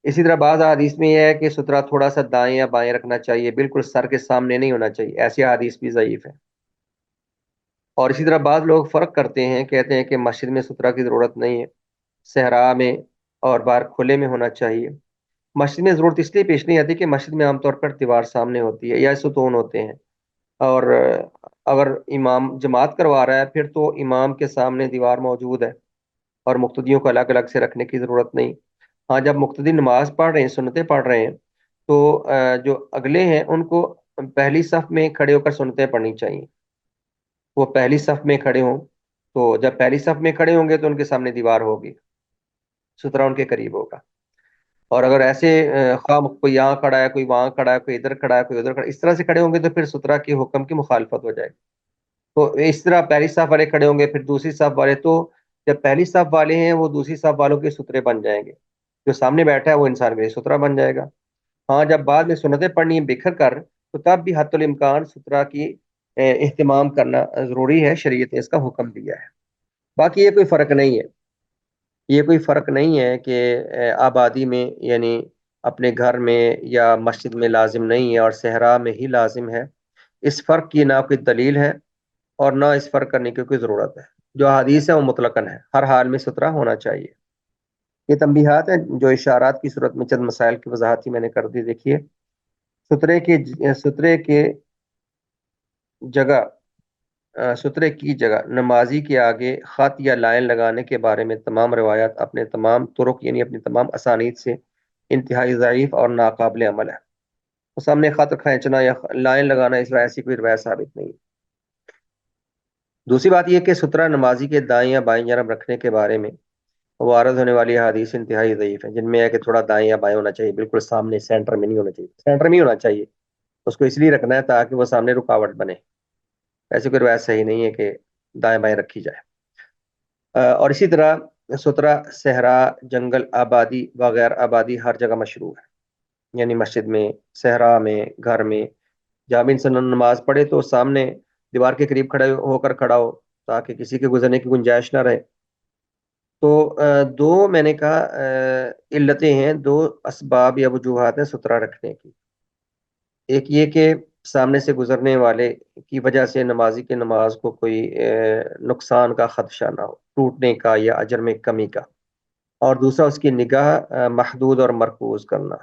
اسی طرح بعض حدیث میں یہ ہے کہ سترہ تھوڑا سا دائیں یا بائیں رکھنا چاہیے، بالکل سر کے سامنے نہیں ہونا چاہیے، ایسی حدیث بھی ضعیف ہے۔ اور اسی طرح بعض لوگ فرق کرتے ہیں، کہتے ہیں کہ مسجد میں سترہ کی ضرورت نہیں ہے، صحرا میں اور باہر کھلے میں ہونا چاہیے۔ مسجد میں ضرورت اس لیے پیش نہیں آتی کہ مسجد میں عام طور پر دیوار سامنے ہوتی ہے یا ستون ہوتے ہیں، اور اگر امام جماعت کروا رہا ہے پھر تو امام کے سامنے دیوار موجود ہے اور مقتدیوں کو الگ الگ سے رکھنے کی ضرورت نہیں۔ ہاں، جب مقتدی نماز پڑھ رہے ہیں، سنتیں پڑھ رہے ہیں، تو جو اگلے ہیں ان کو پہلی صف میں کھڑے ہو کر سنتیں پڑھنی چاہیے. وہ پہلی صف میں کھڑے ہوں، تو جب پہلی صف میں کھڑے ہوں گے تو ان کے سامنے دیوار ہوگی، سترہ ان کے قریب ہوگا. اور اگر ایسے خواہ کوئی یہاں کھڑا ہے، کوئی وہاں کھڑا ہے، کوئی ادھر کھڑا ہے، کوئی ادھر کھڑا ہے، اس طرح سے کھڑے ہوں گے تو پھر سترہ کے حکم کی مخالفت ہو جائے گی. تو اس طرح پہلی صف والے کھڑے ہوں گے، پھر دوسری صف والے. تو جب پہلی صف والے ہیں وہ دوسری صف والوں کے سترے بن جائیں گے، جو سامنے بیٹھا ہے وہ انسان کے لیے سترہ بن جائے گا. ہاں جب بعد میں سنتیں پڑھنی ہے بکھر کر، تو تب بھی حتی الامکان سترہ کی اہتمام کرنا ضروری ہے، شریعت نے اس کا حکم دیا ہے. باقی یہ کوئی فرق نہیں ہے، یہ کوئی فرق نہیں ہے کہ آبادی میں یعنی اپنے گھر میں یا مسجد میں لازم نہیں ہے اور صحرا میں ہی لازم ہے. اس فرق کی نہ کوئی دلیل ہے اور نہ اس فرق کرنے کی کوئی ضرورت ہے. جو حدیث ہے وہ مطلقاً ہے، ہر حال میں سترہ ہونا چاہیے. یہ تنبیہات ہیں جو اشارات کی صورت میں چند مسائل کی وضاحت ہی میں نے کر دی. دیکھیے، سترے کے جگہ سترے کی جگہ نمازی کے آگے خط یا لائن لگانے کے بارے میں تمام روایات اپنے تمام طرق یعنی اپنی تمام اسانید سے انتہائی ضعیف اور ناقابل عمل ہے. تو سامنے خط کھینچنا یا لائن لگانا اس طرح ایسی کوئی روایت ثابت نہیں. دوسری بات یہ کہ سترہ نمازی کے دائیں یا بائیں جانب رکھنے کے بارے میں وارد ہونے والی حدیث انتہائی ضعیف ہے، جن میں ہے کہ تھوڑا دائیں یا بائیں ہونا چاہیے، بالکل سامنے سینٹر میں نہیں ہونا چاہیے. سینٹر میں ہی ہونا چاہیے، اس کو اس لیے رکھنا ہے تاکہ وہ سامنے رکاوٹ بنے. ایسی کوئی روایت صحیح نہیں ہے کہ دائیں بائیں رکھی جائے. اور اسی طرح سترہ صحرا، جنگل، آبادی وغیر آبادی ہر جگہ مشروع ہے. یعنی مسجد میں، صحرا میں، گھر میں جہاں بھی انسان نماز پڑھے تو سامنے دیوار کے قریب کھڑے ہو کر کھڑا ہو تاکہ کسی کے گزرنے کی گنجائش نہ رہے. تو دو میں نے کہا علتیں ہیں، دو اسباب یا وجوہات ہیں سترہ رکھنے کی. ایک یہ کہ سامنے سے گزرنے والے کی وجہ سے نمازی کی نماز کو کوئی نقصان کا خدشہ نہ ہو، ٹوٹنے کا یا اجر میں کمی کا. اور دوسرا اس کی نگاہ محدود اور مرکوز کرنا،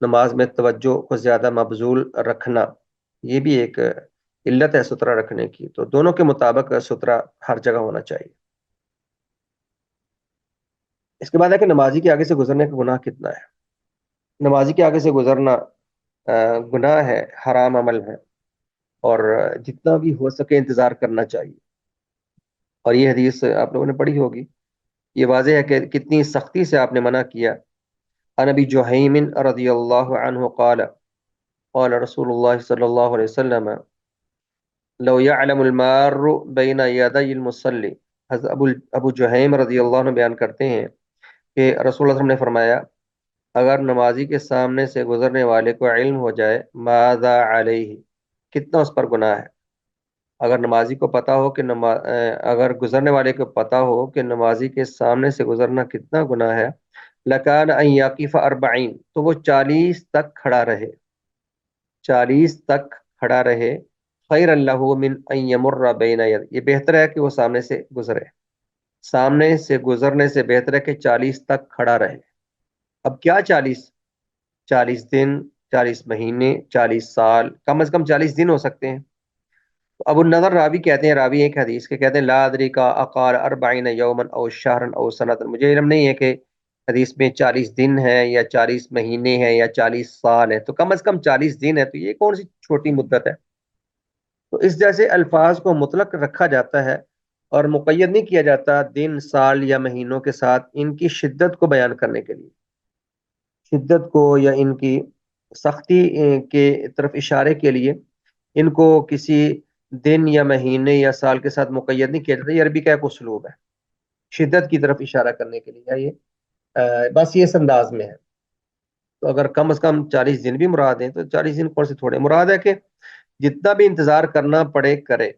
نماز میں توجہ کو زیادہ مبذول رکھنا، یہ بھی ایک علت ہے سترہ رکھنے کی. تو دونوں کے مطابق سترہ ہر جگہ ہونا چاہیے. اس کے بعد ہے کہ نمازی کے آگے سے گزرنے کا گناہ کتنا ہے. نمازی کے آگے سے گزرنا گناہ ہے، حرام عمل ہے، اور جتنا بھی ہو سکے انتظار کرنا چاہیے. اور یہ حدیث آپ لوگوں نے پڑھی ہوگی، یہ واضح ہے کہ کتنی سختی سے آپ نے منع کیا. عن ابی جہیم رضی اللہ عنہ قال قال رسول اللہ صلی اللہ علیہ وسلم لو يعلم المار بین یدی المصلی. حضرت ابو جہیم رضی اللہ عنہ بیان کرتے ہیں کہ رسول اللہ صلی اللہ علیہ وسلم نے فرمایا، اگر نمازی کے سامنے سے گزرنے والے کو علم ہو جائے ماذا علیہ، کتنا اس پر گناہ ہے. اگر نمازی کو پتا ہو کہ اگر گزرنے والے کو پتا ہو کہ نمازی کے سامنے سے گزرنا کتنا گناہ ہے، لکان ان یقف 40، تو وہ 40 تک کھڑا رہے، 40 تک کھڑا رہے. خیر اللہ من ان یمر بین ید، یہ بہتر ہے کہ وہ سامنے سے گزرے، سامنے سے گزرنے سے بہتر ہے کہ 40 تک کھڑا رہے. اب کیا 40؟ 40 دن، 40 مہینے، 40 سال، کم از کم 40 دن ہو سکتے ہیں. ابو النضر راوی کہتے ہیں، راوی ایک حدیث کے کہتے ہیں لا ادری کا اقال 40 یوما او شہرا او سنتا، مجھے علم نہیں ہے کہ حدیث میں 40 دن ہے یا 40 مہینے ہے یا 40 سال ہے. تو کم از کم 40 دن ہے، تو یہ کون سی چھوٹی مدت ہے. تو اس جیسے الفاظ کو مطلق رکھا جاتا ہے اور مقید نہیں کیا جاتا دن، سال یا مہینوں کے ساتھ، ان کی شدت کو بیان کرنے کے لیے، شدت کو یا ان کی سختی کے طرف اشارے کے لیے ان کو کسی دن یا مہینے یا سال کے ساتھ مقید نہیں کیا جاتا. یہ عربی کا ایک اسلوب ہے شدت کی طرف اشارہ کرنے کے لیے. یہ بس یہ اس انداز میں ہے. تو اگر کم از کم 40 دن بھی مراد ہیں تو 40 دن کون سے تھوڑے. مراد ہے کہ جتنا بھی انتظار کرنا پڑے کرے.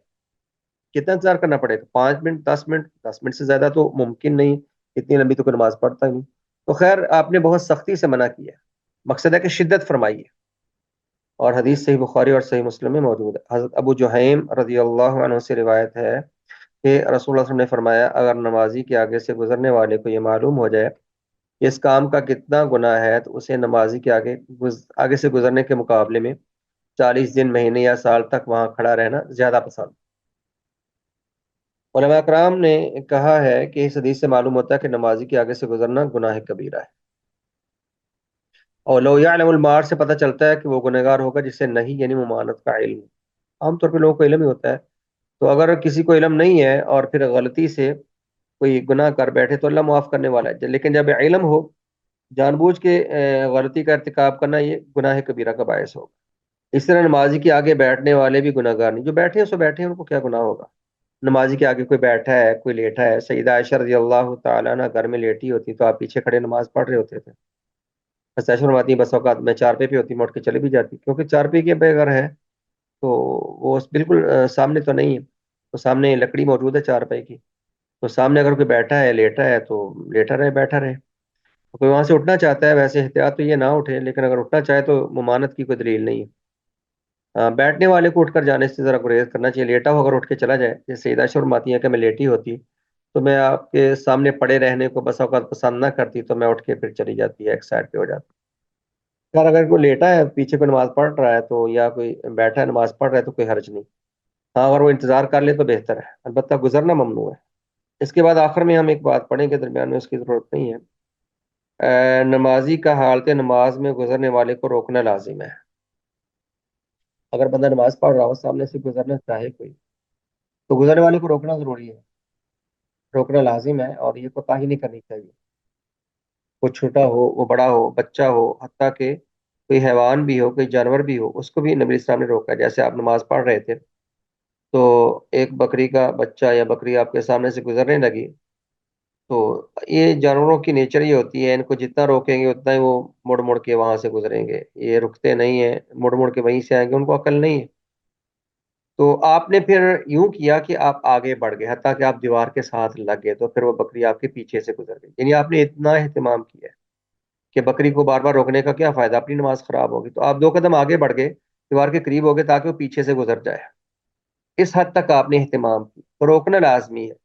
کتنا انتظار کرنا پڑے گا؟ 5 منٹ، 10 منٹ، 10 منٹ سے زیادہ تو ممکن نہیں، اتنی لمبی تو کوئی نماز پڑھتا ہی نہیں. تو خیر آپ نے بہت سختی سے منع کیا، مقصد ہے کہ شدت فرمائیے. اور حدیث صحیح بخاری اور صحیح مسلم میں موجود ہے. حضرت ابو جہیم رضی اللہ عنہ سے روایت ہے کہ رسول اللہ صلی اللہ علیہ وسلم نے فرمایا، اگر نمازی کے آگے سے گزرنے والے کو یہ معلوم ہو جائے کہ اس کام کا کتنا گناہ ہے، تو اسے نمازی کے آگے سے گزرنے کے مقابلے میں 40 دن، مہینے یا سال تک وہاں کھڑا رہنا زیادہ پسند. علماء اکرام نے کہا ہے کہ اس حدیث سے معلوم ہوتا ہے کہ نمازی کے آگے سے گزرنا گناہ کبیرہ ہے. اور لو یعلم المار سے پتہ چلتا ہے کہ وہ گنہگار ہوگا جسے نہیں یعنی ممانت کا علم. عام طور پہ لوگوں کو علم ہی ہوتا ہے. تو اگر کسی کو علم نہیں ہے اور پھر غلطی سے کوئی گناہ کر بیٹھے تو اللہ معاف کرنے والا ہے. لیکن جب علم ہو، جان بوجھ کے غلطی کا ارتکاب کرنا یہ گناہ کبیرہ کا باعث ہوگا. اس طرح نمازی کے آگے بیٹھنے والے بھی گناہ گار نہیں. جو بیٹھے ہیں سو بیٹھے ہیں، ان کو کیا گناہ ہوگا. نمازی کے آگے کوئی بیٹھا ہے، کوئی لیٹا ہے. سیدہ عائشہ رضی اللہ تعالیٰ عنہ گھر میں لیٹی ہوتی تو آپ پیچھے کھڑے نماز پڑھ رہے ہوتے تھے. بس عائشہ فرماتی ہیں بس اوقات میں چارپے پہ ہوتی، موڑ کے چلے بھی جاتی، کیونکہ چارپے کے بے گھر ہے تو وہ بالکل سامنے تو نہیں ہے. تو سامنے لکڑی موجود ہے چارپائی کی، تو سامنے اگر کوئی بیٹھا ہے لیٹا ہے تو لیٹا رہے بیٹھا رہے. کوئی وہاں سے اٹھنا چاہتا ہے ویسے احتیاط تو یہ نہ اٹھے، لیکن اگر اٹھنا چاہے تو ممانت کی کوئی دلیل نہیں ہے. بیٹھنے والے کو اٹھ کر جانے سے ذرا گریز کرنا چاہیے. لیٹا ہو اگر اٹھ کے چلا جائے، جیسے سیدہ عائشہ فرماتی ہیں کہ میں لیٹی ہوتی تو میں آپ کے سامنے پڑے رہنے کو بس اوقات پسند نہ کرتی تو میں اٹھ کے پھر چلی جاتی ہے، ایک سائڈ پہ ہو جاتی. خیر اگر کوئی لیٹا ہے پیچھے کوئی نماز پڑھ رہا ہے تو، یا کوئی بیٹھا ہے نماز پڑھ رہا ہے تو کوئی حرج نہیں. ہاں اگر وہ انتظار کر لے تو بہتر ہے، البتہ گزرنا ممنوع ہے. اس کے بعد آخر میں ہم ایک بات پڑھیں گے، درمیان میں اس کی ضرورت نہیں ہے. نمازی کا حالت نماز میں گزرنے والے کو روکنا لازم ہے. اگر بندہ نماز پڑھ رہا ہو، سامنے سے گزرنا چاہے کوئی، تو گزرنے والے کو روکنا ضروری ہے، روکنا لازم ہے. اور یہ کوتاہی نہیں کرنی چاہیے. وہ چھوٹا ہو، وہ بڑا ہو، بچہ ہو، حتیٰ کہ کوئی حیوان بھی ہو، کوئی جانور بھی ہو، اس کو بھی نبی اسلام نے روکا. جیسے آپ نماز پڑھ رہے تھے تو ایک بکری کا بچہ یا بکری آپ کے سامنے سے گزرنے لگی، تو یہ جانوروں کی نیچر یہ ہوتی ہے، ان کو جتنا روکیں گے اتنا ہی وہ مڑ مڑ کے وہاں سے گزریں گے. یہ رکتے نہیں ہیں، مڑ مڑ کے وہیں سے آئیں گے، ان کو عقل نہیں ہے. تو آپ نے پھر یوں کیا کہ آپ آگے بڑھ گئے، حتیٰ کہ آپ دیوار کے ساتھ لگ گئے، تو پھر وہ بکری آپ کے پیچھے سے گزر گئی. یعنی آپ نے اتنا اہتمام کیا ہے کہ بکری کو بار بار روکنے کا کیا فائدہ، اپنی نماز خراب ہوگی. تو آپ 2 قدم آگے بڑھ گئے، دیوار کے قریب ہو گئے تاکہ وہ پیچھے سے گزر جائے. اس حد تک آپ نے اہتمام کی. تو روکنا لازمی ہے،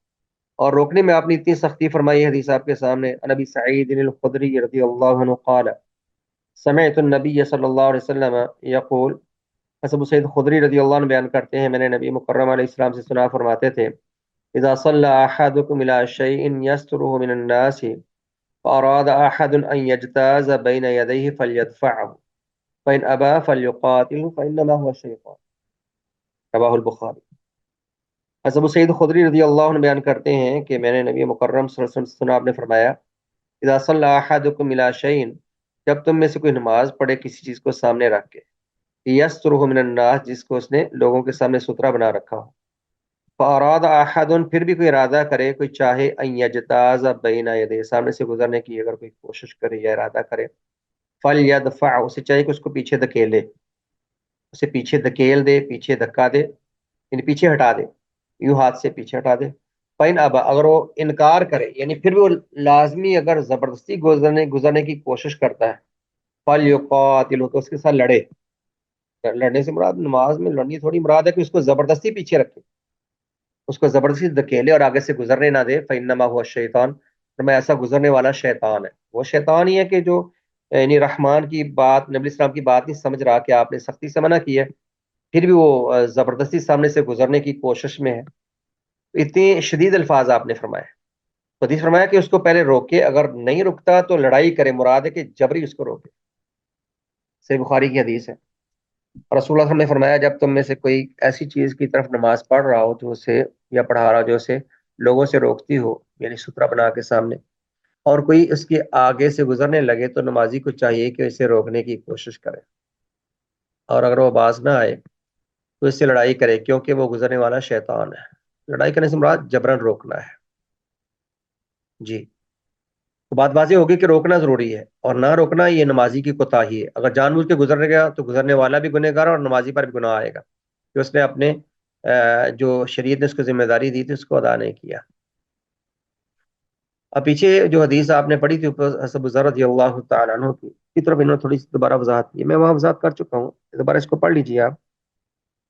اور روکنے میں آپ نے اتنی سختی فرمائی ہے. حدیث آپ کے سامنے نبی سعید الخدری رضی اللہ عنہ قال سمعت النبی صلی اللہ علیہ وسلم یقول. ابو سعید خدری رضی اللہ عنہ بیان کرتے ہیں میں نے نبی مکرم علیہ السلام سے سنا، فرماتے تھے اذا صلى احدكم الى شيء يستره من الناس فاراد احد ان يجتاز بين يديه فليدفعه فان ابى فليقاتله فانما هو الشيطان. رواه البخاری. حضرت ابو سعید خدری رضی اللہ عنہ بیان کرتے ہیں کہ میں نے نبی مکرم صلی اللہ علیہ وسلم سے سنا، آپ نے فرمایا اذا صلى احدكم الى شيء، جب تم میں سے کوئی نماز پڑھے کسی چیز کو سامنے رکھ کے، یسترہ من الناس، جس کو اس نے لوگوں کے سامنے سترا بنا رکھا ہو، فاراد احد، پھر بھی کوئی ارادہ کرے، کوئی چاہے، ان یجتاز بین یدیہ، سامنے سے گزرنے کی اگر کوئی کوشش کرے یا ارادہ کرے، فلیدفع، اسے چاہیے کہ اس کو پیچھے دھکیلے، اسے پیچھے دھکیل دے، پیچھے دھکا دے، یعنی پیچھے ہٹا دے، یوں ہاتھ سے پیچھے ہٹا دے. فین ابا، اگر وہ انکار کرے، یعنی پھر بھی وہ لازمی اگر زبردستی گزرنے کی کوشش کرتا ہے، فلیقاتل، تو اس کے ساتھ لڑے. لڑنے سے مراد نماز میں لڑنی تھوڑی مراد ہے کہ اس کو زبردستی پیچھے رکھے، اس کو زبردستی دھکیلے اور آگے سے گزرنے نہ دے. فإنما هو الشیطان، اور میں ایسا گزرنے والا شیطان ہے. وہ شیطان ہی ہے کہ جو یعنی رحمان کی بات، نبی اسلام کی بات نہیں سمجھ رہا کہ آپ نے سختی سے منع کی ہے، پھر بھی وہ زبردستی سامنے سے گزرنے کی کوشش میں ہے. اتنے شدید الفاظ آپ نے فرمائے. تو حدیث فرمایا کہ اس کو پہلے روکے، اگر نہیں رکتا تو لڑائی کرے، مراد ہے کہ جبری اس کو روکے. صحیح بخاری کی حدیث ہے. رسول اللہ صلی اللہ علیہ وسلم نے فرمایا جب تم میں سے کوئی ایسی چیز کی طرف نماز پڑھ رہا ہو جو اسے، یا پڑھا رہا ہو جو اسے لوگوں سے روکتی ہو، یعنی سترا بنا کے سامنے، اور کوئی اس کے آگے سے گزرنے لگے، تو نمازی کو چاہیے کہ اسے روکنے کی کوشش کرے، اور اگر وہ باز نہ آئے تو اس سے لڑائی کرے، کیونکہ وہ گزرنے والا شیطان ہے. لڑائی کرنے سے مراد جبرن روکنا ہے. جی، تو بات واضح ہوگی کہ روکنا ضروری ہے، اور نہ روکنا یہ نمازی کی کوتاہی ہے. اگر جان بوجھ کے گزر گیا تو گزرنے والا بھی گنہگار اور نمازی پر بھی گناہ آئے گا کہ اس نے اپنے جو شریعت نے اس کو ذمہ داری دی تھی اس کو ادا نہیں کیا. اب پیچھے جو حدیث آپ نے پڑھی تھی حضرت ذر رضی اللہ تعالیٰ عنہ کی طرف انہوں نے تھوڑی سی دوبارہ وضاحت کی، میں وہاں وضاحت کر چکا ہوں، دوبارہ اس کو پڑھ لیجیے آپ.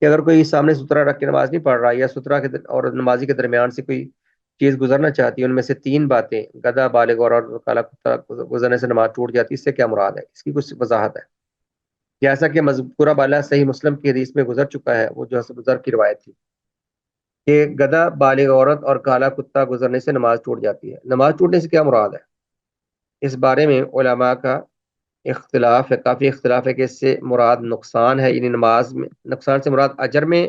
کہ اگر کوئی سامنے سترا رکھ کے نماز نہیں پڑھ رہا، یا سترا کے اور نمازی کے درمیان سے کوئی چیز گزرنا چاہتی ہے، ان میں سے 3 باتیں، گدھا، بالغ اور کالا کتا گزرنے سے نماز ٹوٹ جاتی ہے، اس سے کیا مراد ہے، اس کی کچھ وضاحت ہے. جیسا کہ مذکورہ بالا صحیح مسلم کی حدیث میں گزر چکا ہے، وہ جو حضرت ذر کی روایت تھی کہ گدھا، بالغ عورت اور کالا کتا گزرنے سے نماز ٹوٹ جاتی ہے. نماز ٹوٹنے سے کیا مراد ہے، اس بارے میں علماء کا اختلاف ہے، کافی اختلاف ہے کہ اس سے مراد نقصان ہے، یعنی نماز میں نقصان سے مراد اجر میں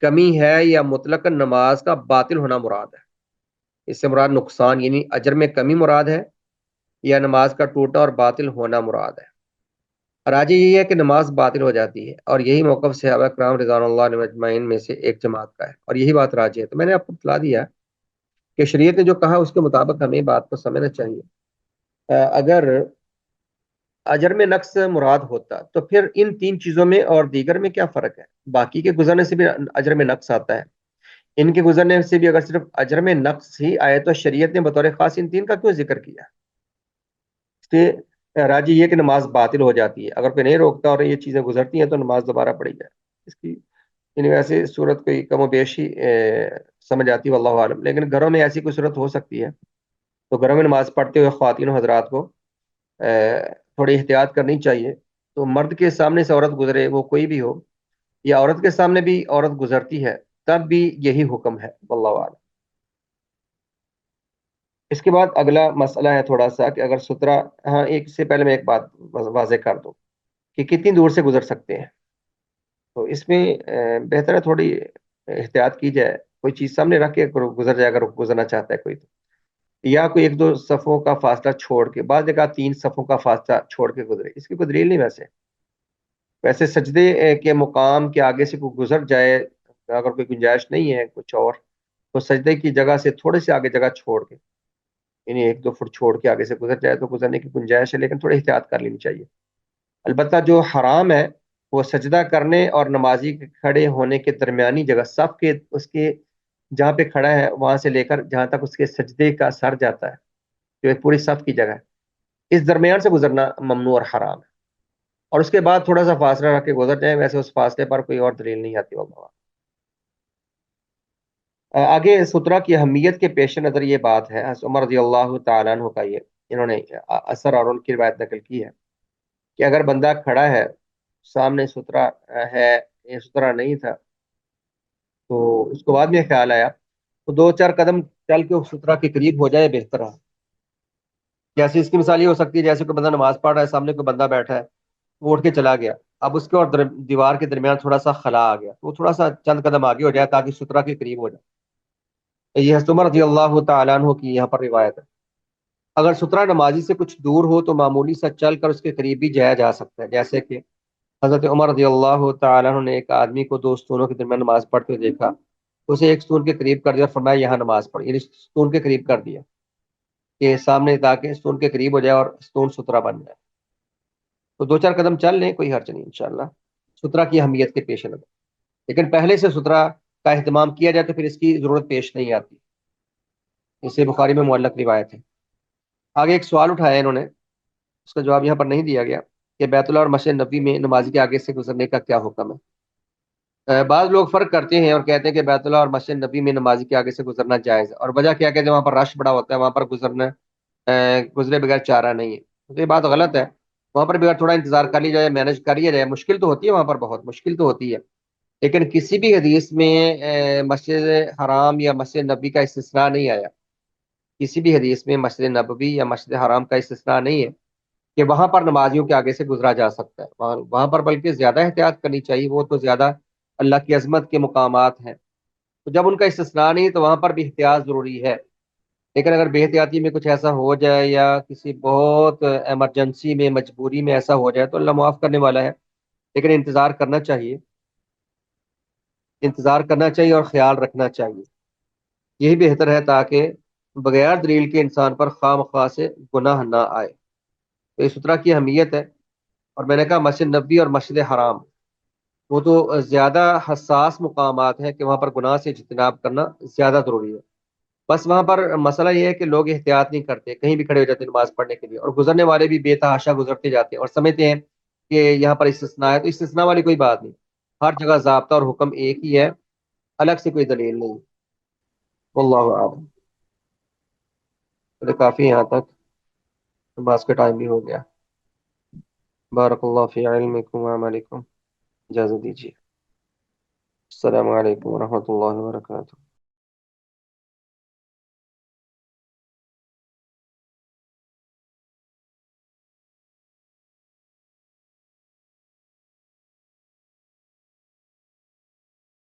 کمی ہے یا مطلق نماز کا باطل ہونا مراد ہے۔ اس سے مراد نقصان یعنی اجر میں کمی مراد ہے یا نماز کا ٹوٹنا اور باطل ہونا مراد ہے۔ راجح یہی ہے کہ نماز باطل ہو جاتی ہے، اور یہی موقف صحابہ کرام رضوان اللہ علیہم اجمعین میں سے ایک جماعت کا ہے، اور یہی بات راجح ہے۔ تو میں نے آپ کو بتلا دیا کہ شریعت نے جو کہا اس کے مطابق ہمیں بات کو سمجھنا چاہیے۔ اگر اجر میں نقص مراد ہوتا تو پھر ان تین چیزوں میں اور دیگر میں کیا فرق ہے؟ باقی کے گزرنے سے بھی اجر میں نقص آتا ہے، ان کے گزرنے سے بھی اگر صرف اجر میں نقص ہی آئے تو شریعت نے بطور خاص ان تین کا کیوں ذکر کیا؟ اس کے راجی یہ کہ نماز باطل ہو جاتی ہے اگر کوئی نہیں روکتا اور یہ چیزیں گزرتی ہیں تو نماز دوبارہ پڑھی جائے۔ اس کی یعنی ویسے صورت کوئی کم و بیش ہی سمجھ آتی ہے واللہ عالم، لیکن گھروں میں ایسی کوئی صورت ہو سکتی ہے تو گھروں میں نماز پڑھتے ہوئے خواتین و حضرات کو تھوڑی احتیاط کرنی چاہیے۔ تو مرد کے سامنے سے عورت گزرے، وہ کوئی بھی ہو، یا عورت کے سامنے بھی عورت گزرتی ہے، تب بھی یہی حکم ہے واللہ عالم۔ اس کے بعد اگلا مسئلہ ہے تھوڑا سا کہ اگر سترا، ہاں ایک سے پہلے میں ایک بات واضح کر دوں کہ کتنی دور سے گزر سکتے ہیں۔ تو اس میں بہتر ہے تھوڑی احتیاط کی جائے، کوئی چیز سامنے رکھ کے گزر جائے اگر گزرنا چاہتا ہے کوئی تو، یا کوئی ایک دو صفوں کا فاصلہ چھوڑ کے، بعض جگہ تین صفوں کا فاصلہ چھوڑ کے گزرے، اس کی کوئی دلیل نہیں ویسے۔ ویسے سجدے کے مقام کے آگے سے کوئی گزر جائے اگر کوئی گنجائش نہیں ہے کچھ اور، تو سجدے کی جگہ سے تھوڑے سے آگے جگہ چھوڑ کے، یعنی ایک دو فٹ چھوڑ کے آگے سے گزر جائے تو گزرنے کی گنجائش ہے، لیکن تھوڑی احتیاط کر لینی چاہیے۔ البتہ جو حرام ہے وہ سجدہ کرنے اور نمازی کے کھڑے ہونے کے درمیانی جگہ، صف کے اس کے جہاں پہ کھڑا ہے وہاں سے لے کر جہاں تک اس کے سجدے کا سر جاتا ہے، جو ایک پوری صف کی جگہ ہے، اس درمیان سے گزرنا ممنوع اور حرام ہے، اور اس کے بعد تھوڑا سا فاصلہ رکھ کے گزر جائیں، ویسے اس فاصلے پر کوئی اور دلیل نہیں آتی واللہ۔ آگے سترہ کی اہمیت کے پیش نظر یہ بات ہے، حضرت عمر رضی اللہ تعالیٰ عنہ کا یہ انہوں نے اثر اور ان کی روایت نقل کی ہے کہ اگر بندہ کھڑا ہے سامنے سترہ ہے، یہ سترہ نہیں تھا، تو اس کو بعد میں خیال آیا تو دو چار قدم چل کے اس سترہ کے قریب ہو جائے بہتر ہے۔ جیسے اس کی مثال یہ ہو سکتی ہے جیسے کوئی بندہ نماز پڑھ رہا ہے، سامنے کوئی بندہ بیٹھا ہے، وہ اٹھ کے چلا گیا، اب اس کے اور دیوار کے درمیان تھوڑا سا خلا آ گیا، تو وہ تھوڑا سا چند قدم آگے ہو جائے تاکہ سترہ کے قریب ہو جائے۔ یہ حضرت عمر رضی اللہ تعالیٰ عنہ کی یہاں پر روایت ہے۔ اگر سترہ نمازی سے کچھ دور ہو تو معمولی سا چل کر اس کے قریب بھی جایا جا سکتا ہے، جیسے کہ حضرت عمر رضی اللہ تعالیٰ عنہ نے ایک آدمی کو دو ستونوں کے درمیان نماز پڑھتے ہوئے دیکھا، اسے ایک ستون کے قریب کر دیا اور فرمایا یہاں نماز پڑھ، یعنی ستون کے قریب کر دیا کہ سامنے تاکہ ستون کے قریب ہو جائے اور ستون سترہ بن جائے۔ تو دو چار قدم چل لیں، کوئی حرج نہیں انشاءاللہ سترہ کی اہمیت کے پیش نظر، لیکن پہلے سے سترہ کا اہتمام کیا جائے تو پھر اس کی ضرورت پیش نہیں آتی، اسے بخاری میں معلق روایت ہے۔ آگے ایک سوال اٹھایا انہوں نے، اس کا جواب یہاں پر نہیں دیا گیا کہ بیت اللہ اور مسجد نبی میں نمازی کے آگے سے گزرنے کا کیا حکم ہے۔ بعض لوگ فرق کرتے ہیں اور کہتے ہیں کہ بیت اللہ اور مسجد نبی میں نمازی کے آگے سے گزرنا جائز ہے، اور وجہ کیا کہتے ہیں وہاں پر رش بڑا ہوتا ہے، وہاں پر گزرے بغیر چارہ نہیں ہے۔ تو یہ بات غلط ہے، وہاں پر بھی اگر تھوڑا انتظار کر لی جائے، مینج کر لیا جائے، مشکل تو ہوتی ہے وہاں پر، بہت مشکل تو ہوتی ہے، لیکن کسی بھی حدیث میں مسجد حرام یا مسجد نبی کا استثناء نہیں آیا، کسی بھی حدیث میں مسجد نبوی یا مسجد حرام کا استثناء نہیں ہے کہ وہاں پر نمازیوں کے آگے سے گزرا جا سکتا ہے، وہاں پر بلکہ زیادہ احتیاط کرنی چاہیے، وہ تو زیادہ اللہ کی عظمت کے مقامات ہیں، تو جب ان کا استثناء نہیں تو وہاں پر بھی احتیاط ضروری ہے۔ لیکن اگر بے احتیاطی میں کچھ ایسا ہو جائے یا کسی بہت ایمرجنسی میں مجبوری میں ایسا ہو جائے تو اللہ معاف کرنے والا ہے، لیکن انتظار کرنا چاہیے، انتظار کرنا چاہیے اور خیال رکھنا چاہیے، یہی بہتر ہے تاکہ بغیر دلیل کے انسان پر خواہ مخواہ سے گناہ نہ آئے۔ تو اس سترہ کی اہمیت ہے، اور میں نے کہا مسجد نبی اور مسجد حرام وہ تو زیادہ حساس مقامات ہیں کہ وہاں پر گناہ سے اجتناب کرنا زیادہ ضروری ہے۔ بس وہاں پر مسئلہ یہ ہے کہ لوگ احتیاط نہیں کرتے، کہیں بھی کھڑے ہو جاتے ہیں نماز پڑھنے کے لیے، اور گزرنے والے بھی بے تحاشا گزرتے جاتے ہیں اور سمجھتے ہیں کہ یہاں پر استثناء ہے، تو استثناء والی کوئی بات نہیں، ہر جگہ ضابطہ اور حکم ایک ہی ہے، الگ سے کوئی دلیل نہیں۔ واللہ اعلم۔ تو کافی یہاں تک، نماز کا ٹائم بھی ہو گیا۔ بارک اللہ فی علمکم و عملکم، اجازت دیجیے، السلام علیکم ورحمۃ اللہ وبرکاتہ۔